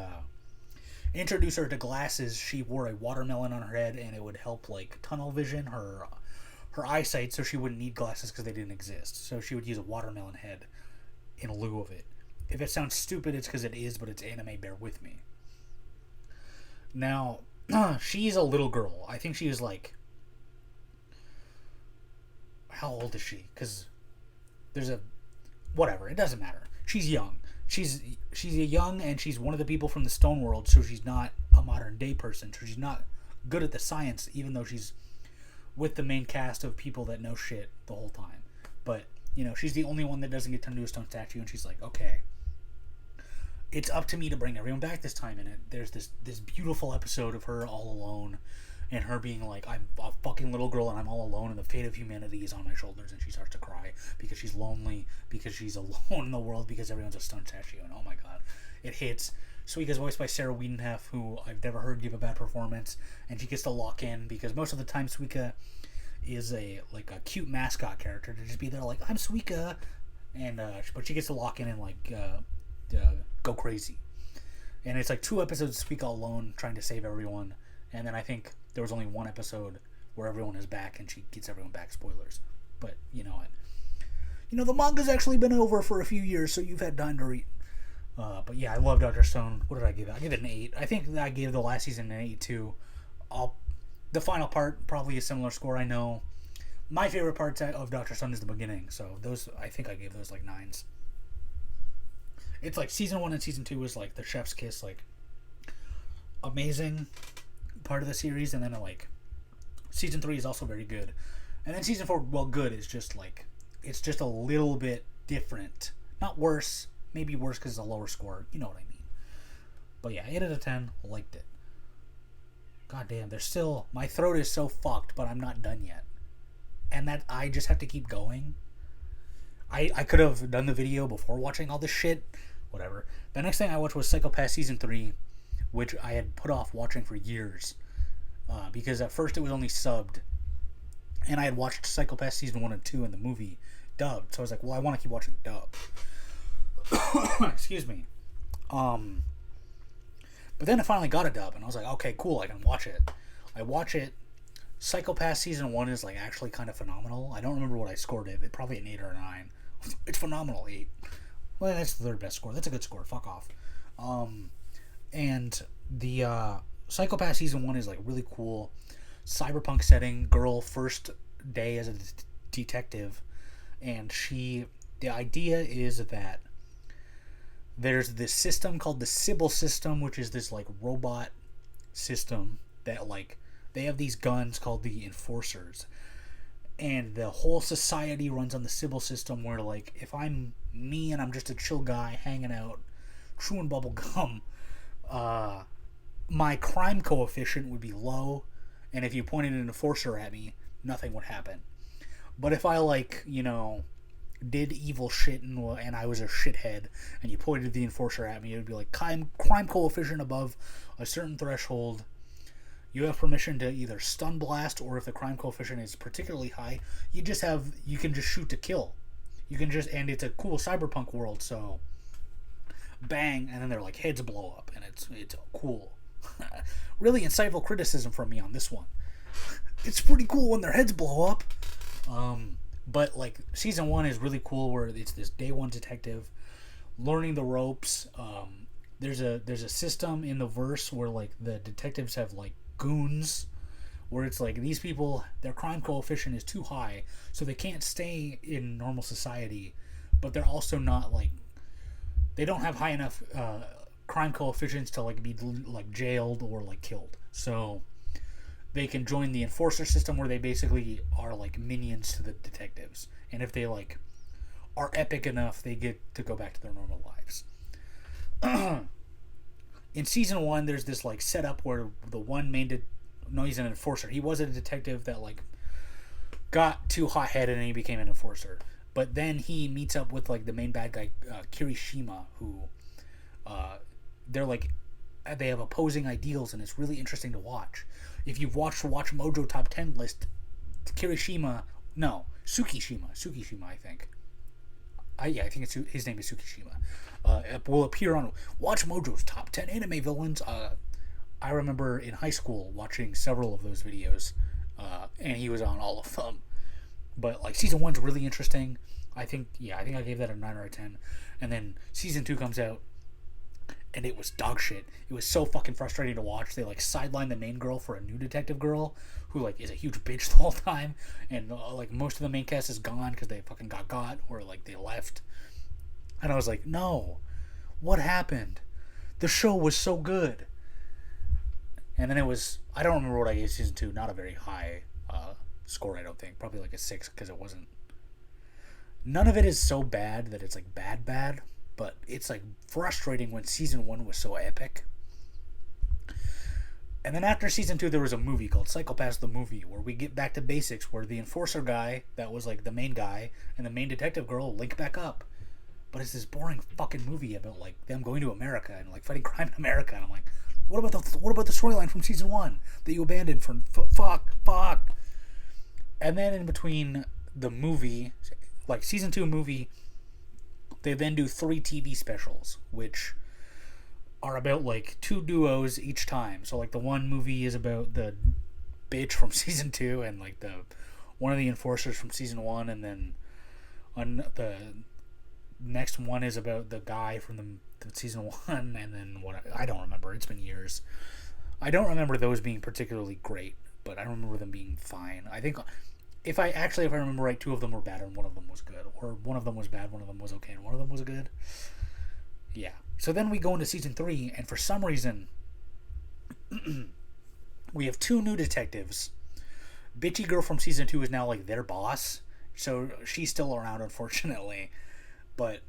introduce her to glasses, she wore a watermelon on her head, and it would help like tunnel vision her eyesight, so she wouldn't need glasses because they didn't exist. So she would use a watermelon head in lieu of it. If it sounds stupid, it's because it is, but it's anime, bear with me. Now, she's a little girl. I think she is like... How old is she? Because there's a... Whatever, it doesn't matter. She's young. She's young, and she's one of the people from the stone world, so she's not a modern day person. So she's not good at the science, even though she's with the main cast of people that know shit the whole time. But You know, she's the only one that doesn't get turned into a stone statue, and she's like, okay, it's up to me to bring everyone back this time. And there's this beautiful episode of her all alone, and her being like, I'm a fucking little girl and I'm all alone, and the fate of humanity is on my shoulders, and she starts to cry because she's lonely, because she's alone in the world, because everyone's a stone statue. And oh my god, it hits. Suika's voiced by Sarah Wiedenhef, who I've never heard give a bad performance, and she gets to lock in because most of the time Suika is a cute mascot character to just be there like, I'm Suika, and but she gets to lock in and go crazy. And it's like 2 episodes of Suika alone trying to save everyone, and then I think there was only 1 episode where everyone is back and she gets everyone back. Spoilers, but you know it. The manga's actually been over for a few years, so you've had time to read. But yeah, I love Dr. Stone. What did I give it? I give it an 8. I think I gave the last season an 8 too. The final part, probably a similar score, I know. My favorite part of Dr. Stone is the beginning, so those, I think I gave those like 9s. It's like season 1 and season 2 was like the chef's kiss, like amazing part of the series, and then like season 3 is also very good. And then season 4, well, good is just like, it's just a little bit different. Not worse, maybe worse because it's a lower score. You know what I mean. But yeah, 8 out of 10. Liked it. God damn, there's still... My throat is so fucked, but I'm not done yet. And that I just have to keep going. I could have done the video before watching all this shit. Whatever. The next thing I watched was Psycho-Pass Season 3, which I had put off watching for years. Because at first it was only subbed. And I had watched Psycho-Pass Season 1 and 2 in the movie dubbed. So I was like, well, I want to keep watching the dub. Excuse me. But then I finally got a dub, and I was like, okay, cool, I can watch it. I watch it. Psycho-Pass Season 1 is like actually kind of phenomenal. I don't remember what I scored it. Probably an 8 or a 9. It's phenomenal, 8. Well, that's the 3rd best score. That's a good score. Fuck off. And the Psycho-Pass Season 1 is like really cool. Cyberpunk setting, girl first day as a detective, and the idea is that there's this system called the Sybil system, which is this like robot system that like they have these guns called the Enforcers, and the whole society runs on the Sybil system, where like if I'm me and I'm just a chill guy hanging out chewing bubble gum, my crime coefficient would be low, and if you pointed an enforcer at me, nothing would happen. But if I did evil shit and I was a shithead and you pointed the enforcer at me, it would be like crime coefficient above a certain threshold. You have permission to either stun blast, or if the crime coefficient is particularly high, you can just shoot to kill. And it's a cool cyberpunk world, so bang, and then their like heads blow up, and it's cool. Really insightful criticism from me on this one. It's pretty cool when their heads blow up. But like season 1 is really cool, where it's this day 1 detective learning the ropes. There's a system in the verse where like the detectives have like goons, where it's like these people, their crime coefficient is too high, so they can't stay in normal society, but they're also not like, they don't have high enough crime coefficients to like be like jailed or like killed. So they can join the enforcer system, where they basically are like minions to the detectives, and if they like are epic enough, they get to go back to their normal lives. In season 1, there's this like setup where the one he's an enforcer. He was a detective that like got too hot-headed and he became an enforcer. But then he meets up with like the main bad guy, Kirishima, who they have opposing ideals, and it's really interesting to watch. If you've watched Watch Mojo Top 10 list, Tsukishima, I think. I think his name is Tsukishima. Will appear on Watch Mojo's Top 10 Anime Villains. I remember in high school watching several of those videos, and he was on all of them. But like season 1's really interesting. I think I gave that a 9 or a 10. And then season 2 comes out, and it was dog shit. It was so fucking frustrating to watch. They like sidelined the main girl for a new detective girl who like is a huge bitch the whole time, and like most of the main cast is gone because they fucking got or like they left. And I was like, no, what happened? The show was so good. And then I don't remember what I gave season 2. Not a very high score, I don't think. Probably like a 6, because it None of it is so bad that it's like bad, but it's like frustrating when season 1 was so epic. And then after season 2, there was a movie called Psycho-Pass the Movie, where we get back to basics, where the enforcer guy that was like the main guy and the main detective girl link back up. But it's this boring fucking movie about like them going to America and like fighting crime in America. And I'm like, what about the storyline from season 1 that you abandoned for fuck? And then in between the movie, like season 2 movie, they then do 3 TV specials, which are about like 2 duos each time. So like the one movie is about the bitch from season 2 and like the one of the enforcers from season 1, and then on the next one is about the guy from the season 1, and then what, I don't remember. It's been years. I don't remember those being particularly great, but I remember them being fine. I think if I remember right, 2 of them were bad and 1 of them was good, or 1 of them was bad, 1 of them was okay, and 1 of them was good. Yeah. So then we go into season 3, and for some reason, we have 2 new detectives. Bitchy girl from season 2 is now like their boss, so she's still around, unfortunately. But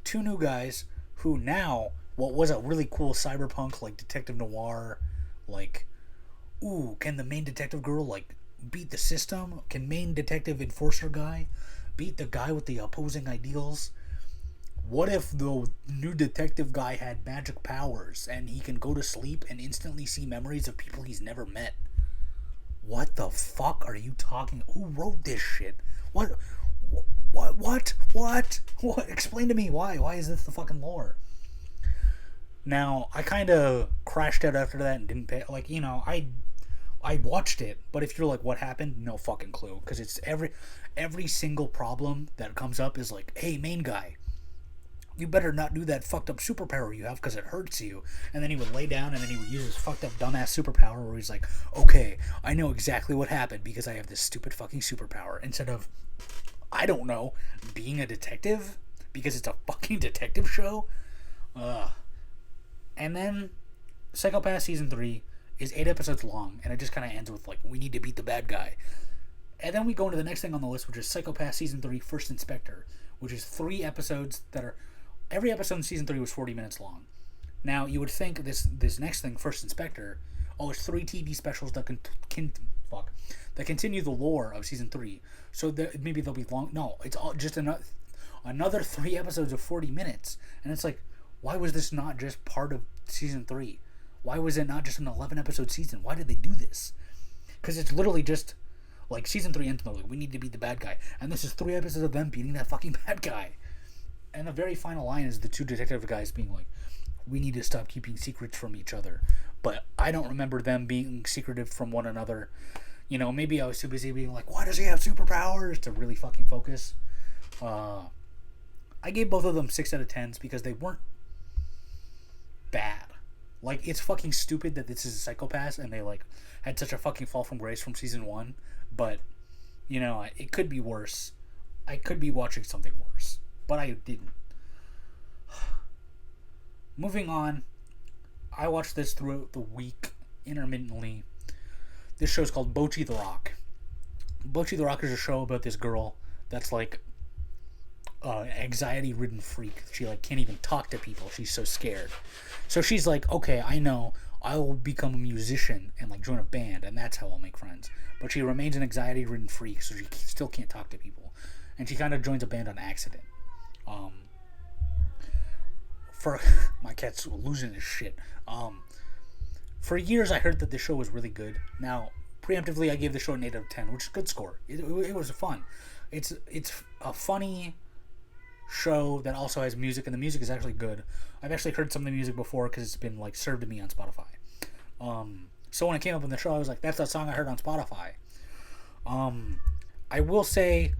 2 new guys who now, what was a really cool cyberpunk like detective noir, like, ooh, can the main detective girl like beat the system? Can main detective enforcer guy beat the guy with the opposing ideals? What if the new detective guy had magic powers and he can go to sleep and instantly see memories of people he's never met? What the fuck are you talking? Who wrote this shit? What? Explain to me why. Why is this the fucking lore? Now, I kind of crashed out after that and didn't pay. Like, you know, I watched it, but if you're like, what happened? No fucking clue. Because it's every single problem that comes up is like, hey, main guy, you better not do that fucked up superpower you have because it hurts you. And then he would lay down and then he would use his fucked up dumbass superpower where he's like, okay, I know exactly what happened because I have this stupid fucking superpower. Instead of, I don't know, being a detective because it's a fucking detective show. And then Psycho-Pass season 3 is 8 episodes long, and it just kind of ends with like, we need to beat the bad guy. And then we go into the next thing on the list, which is Psycho-Pass season 3 First Inspector, which is 3 episodes that are, every episode in season 3 was 40 minutes long. Now you would think this next thing, First Inspector, oh, it's 3 TV specials that that continue the lore of season 3. So maybe they'll be long. No, it's all just another 3 episodes of 40 minutes, and it's like, why was this not just part of season 3? Why was it not just an 11 episode season? Why did they do this? Because it's literally just like season 3 ends like, we need to beat the bad guy, and this is 3 episodes of them beating that fucking bad guy. And the very final line is the 2 detective guys being like, we need to stop keeping secrets from each other. But I don't remember them being secretive from one another. You know, maybe I was too busy being like, why does he have superpowers, to really fucking focus. I gave both of them 6 out of 10s because they weren't bad. Like, it's fucking stupid that this is a Psycho-Pass and they like had such a fucking fall from grace from season 1. But, you know, it could be worse. I could be watching something worse. But I didn't. Moving on, I watched this throughout the week intermittently. This show's called Bocchi the Rock. Bocchi the Rock is a show about this girl that's like an anxiety-ridden freak. She like can't even talk to people. She's so scared. So she's like, okay, I know, I will become a musician and like join a band, and that's how I'll make friends. But she remains an anxiety-ridden freak, so she still can't talk to people. And she kind of joins a band on accident. For my cat's losing his shit. For years, I heard that the show was really good. Now, preemptively, I gave the show an 8 out of 10, which is a good score. It was fun. It's a funny show that also has music, and the music is actually good. I've actually heard some of the music before because it's been like served to me on Spotify. So when it came up in the show, I was like, that's that song I heard on Spotify. I will say,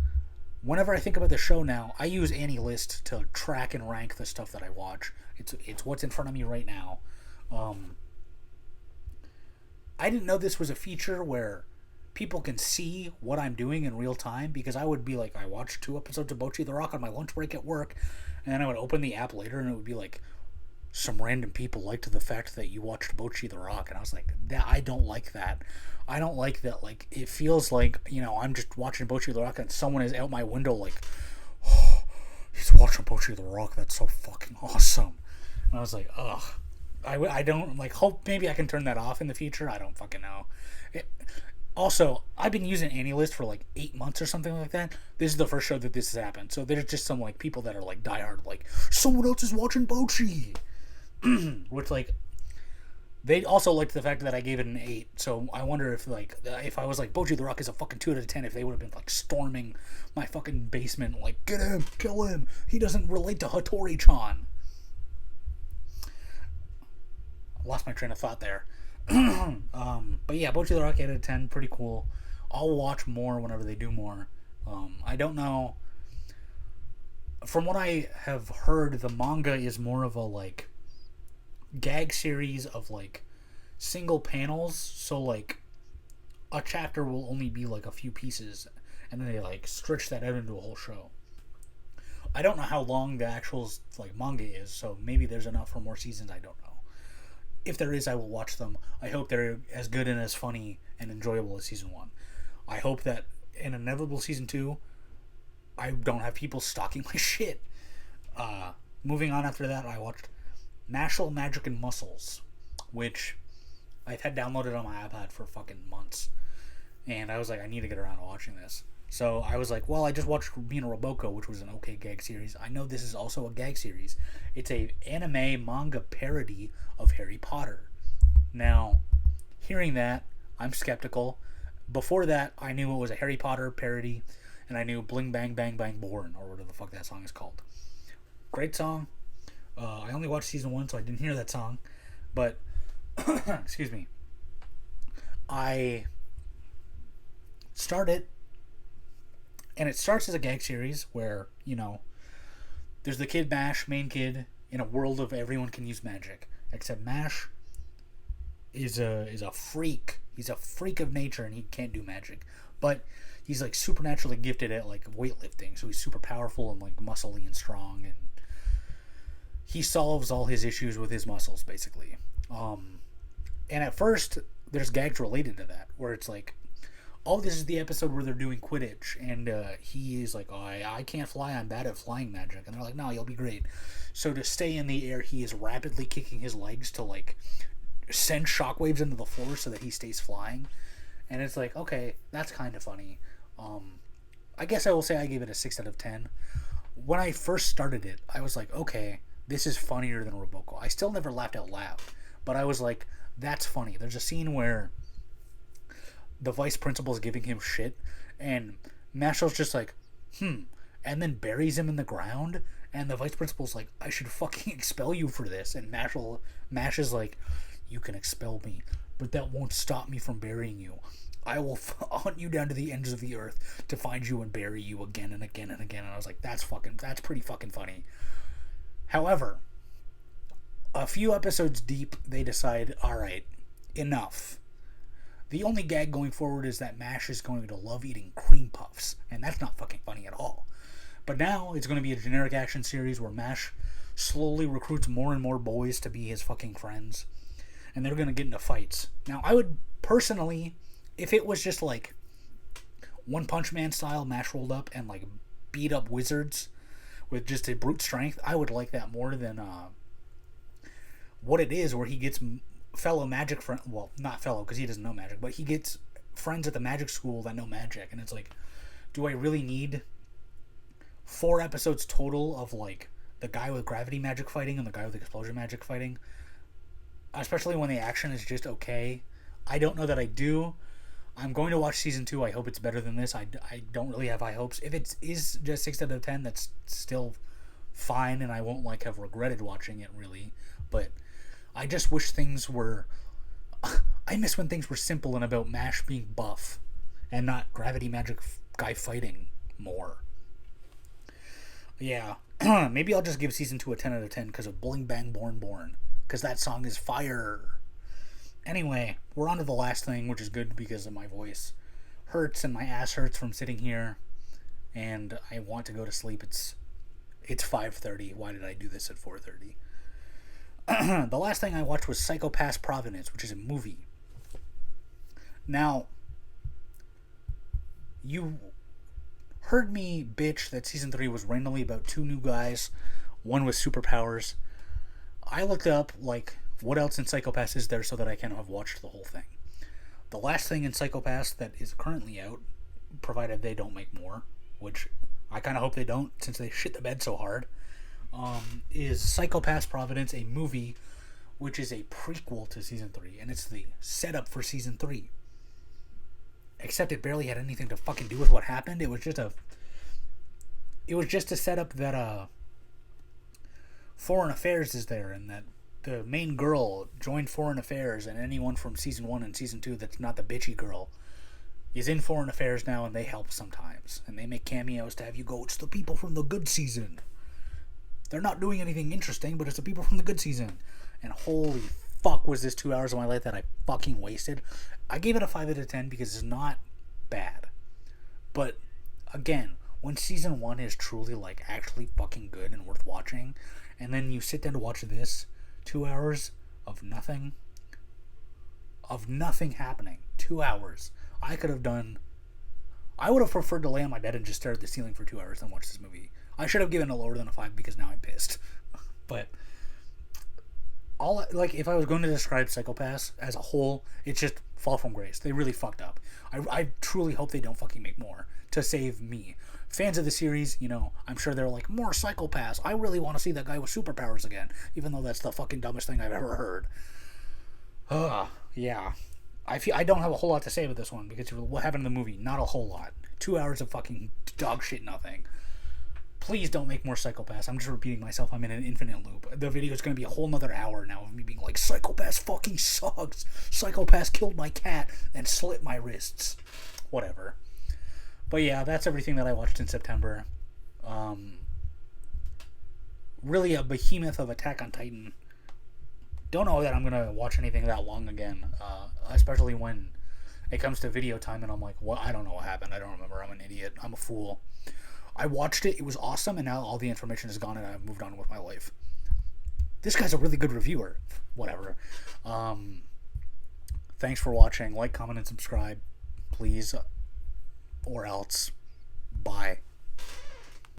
whenever I think about the show now, I use AniList to track and rank the stuff that I watch. It's what's in front of me right now. I didn't know this was a feature where people can see what I'm doing in real time, because I would be like, I watched 2 episodes of Bocchi the Rock on my lunch break at work, and then I would open the app later and it would be like, some random people liked the fact that you watched Bocchi the Rock, and I was like, I don't like that. I don't like that. Like, it feels like, you know, I'm just watching Bocchi the Rock and someone is out my window like, watching Bocchi the Rock. That's so fucking awesome. And I was like, ugh. I don't, like, hope maybe I can turn that off in the future. I don't fucking know. Also, I've been using AniList for like 8 months or something like that. This is the first show that this has happened. So there's just some like people that are like diehard, like, someone else is watching Bocchi. Which, like, they also liked the fact that I gave it an 8. So I wonder if, like, if I was like, Bocchi the Rock is a fucking 2 out of 10, if they would have been like storming my fucking basement, like, get him, kill him. He doesn't relate to Hattori-chan. Lost my train of thought there. But yeah, Bocchi the Rock 8 out of 10, pretty cool. I'll watch more whenever they do more. I don't know. From what I have heard, the manga is more of a like gag series of like single panels. So like a chapter will only be like a few pieces, and then they like stretch that out into a whole show. I don't know how long the actual like manga is, so maybe there's enough for more seasons. I don't know. If there is, I will watch them. I hope they're as good and as funny and enjoyable as season 1. I hope that in inevitable season 2, I don't have people stalking my shit. Moving on after that, I watched Mashle, Magic, and Muscles, which I've had downloaded on my iPad for fucking months. And I was like, I need to get around to watching this. So I was like, well, I just watched Mina Roboco, which was an okay gag series. I know this is also a gag series. It's a anime manga parody of Harry Potter. Now, hearing that, I'm skeptical. Before that, I knew it was a Harry Potter parody, and I knew Bling Bang Bang Bang Born, or whatever the fuck that song is called. Great song. I only watched season 1, so I didn't hear that song. But, excuse me. I started, and it starts as a gag series where, you know, there's the kid Mash, main kid, in a world of everyone can use magic. Except Mash is a freak. He's a freak of nature, and he can't do magic. But he's like supernaturally gifted at like weightlifting, so he's super powerful and like muscly and strong, and he solves all his issues with his muscles, basically. And at first, there's gags related to that, where it's like, oh, this is the episode where they're doing Quidditch, and he is like, oh, I can't fly, I'm bad at flying magic. And they're like, no, you'll be great. So to stay in the air, he is rapidly kicking his legs to, like, send shockwaves into the floor so that he stays flying. And it's like, okay, that's kind of funny. I guess I will say I gave it a 6 out of 10. When I first started it, I was like, okay, this is funnier than Roboco. I still never laughed out loud, but I was like, that's funny. There's a scene where the vice principal is giving him shit, and Mashle's just like, and then buries him in the ground, and the vice principal's like, I should fucking expel you for this, and Mash is like, you can expel me, but that won't stop me from burying you. I will hunt you down to the ends of the earth to find you and bury you again and again and again. And I was like, that's pretty fucking funny. However, a few episodes deep, they decide, alright, enough. The only gag going forward is that Mash is going to love eating cream puffs, and that's not fucking funny at all. But now it's going to be a generic action series where Mash slowly recruits more and more boys to be his fucking friends, and they're going to get into fights. Now, I would personally, if it was just like One Punch Man style, Mash rolled up and like beat up wizards with just a brute strength, I would like that more than what it is, where he gets fellow magic friend, well, not fellow because he doesn't know magic, but he gets friends at the magic school that know magic, and it's like, do I really need 4 episodes total of like the guy with gravity magic fighting and the guy with explosion magic fighting, especially when the action is just okay? I don't know that I do. I'm going to watch season 2. I hope it's better than this. I don't really have high hopes. If it is just 6 out of 10, that's still fine, and I won't like have regretted watching it really, but I just wish things were... I miss when things were simple and about Mash being buff and not gravity magic guy fighting more. Yeah. Maybe I'll just give season 2 a 10 out of 10 because of Bling Bang Born. Because that song is fire. Anyway, we're on to the last thing, which is good because of my voice hurts and my ass hurts from sitting here. And I want to go to sleep. It's 5:30. Why did I do this at 4:30? The last thing I watched was Psycho-Pass Provenance, which is a movie. Now, you heard me bitch that season 3 was randomly about 2 new guys, one with superpowers. I looked up, like, what else in Psycho-Pass is there so that I can have watched the whole thing. The last thing in Psycho-Pass that is currently out, provided they don't make more, which I kind of hope they don't since they shit the bed so hard, is Psycho-Pass Providence, a movie which is a prequel to season 3, and it's the setup for season 3. Except it barely had anything to fucking do with what happened. It was just a setup that Foreign Affairs is there, and that the main girl joined Foreign Affairs, and anyone from season 1 and season 2 that's not the bitchy girl is in Foreign Affairs now, and they help sometimes. And they make cameos to have you go, it's the people from the good season. They're not doing anything interesting, but it's the people from the good season. And holy fuck, was this 2 hours of my life that I fucking wasted. I gave it a 5 out of 10 because it's not bad. But, again, when season 1 is truly, like, actually fucking good and worth watching, and then you sit down to watch this, 2 hours of nothing happening. 2 hours. I would have preferred to lay on my bed and just stare at the ceiling for 2 hours than watch this movie. I should have given it lower than a 5 because now I'm pissed. But if I was going to describe Psycho-Pass as a whole, it's just fall from grace. They really fucked up. I truly hope they don't fucking make more to save me. Fans of the series, I'm sure they're like, more Psycho-Pass. I really want to see that guy with superpowers again, even though that's the fucking dumbest thing I've ever heard. Yeah. I don't have a whole lot to say about this one because what happened in the movie? Not a whole lot. 2 hours of fucking dog shit nothing. Please don't make more Psycho-Pass. I'm just repeating myself. I'm in an infinite loop. The video is going to be a whole nother hour now of me being like, Psycho-Pass fucking sucks. Psycho-Pass killed my cat and slit my wrists. Whatever. But yeah, that's everything that I watched in September. Really a behemoth of Attack on Titan. Don't know that I'm going to watch anything that long again. Especially when it comes to video time and I'm like, what? I don't know what happened. I don't remember. I'm an idiot. I'm a fool. I watched it, it was awesome, and now all the information is gone and I've moved on with my life. This guy's a really good reviewer. Whatever. Thanks for watching. Like, comment, and subscribe, please. Or else. Bye.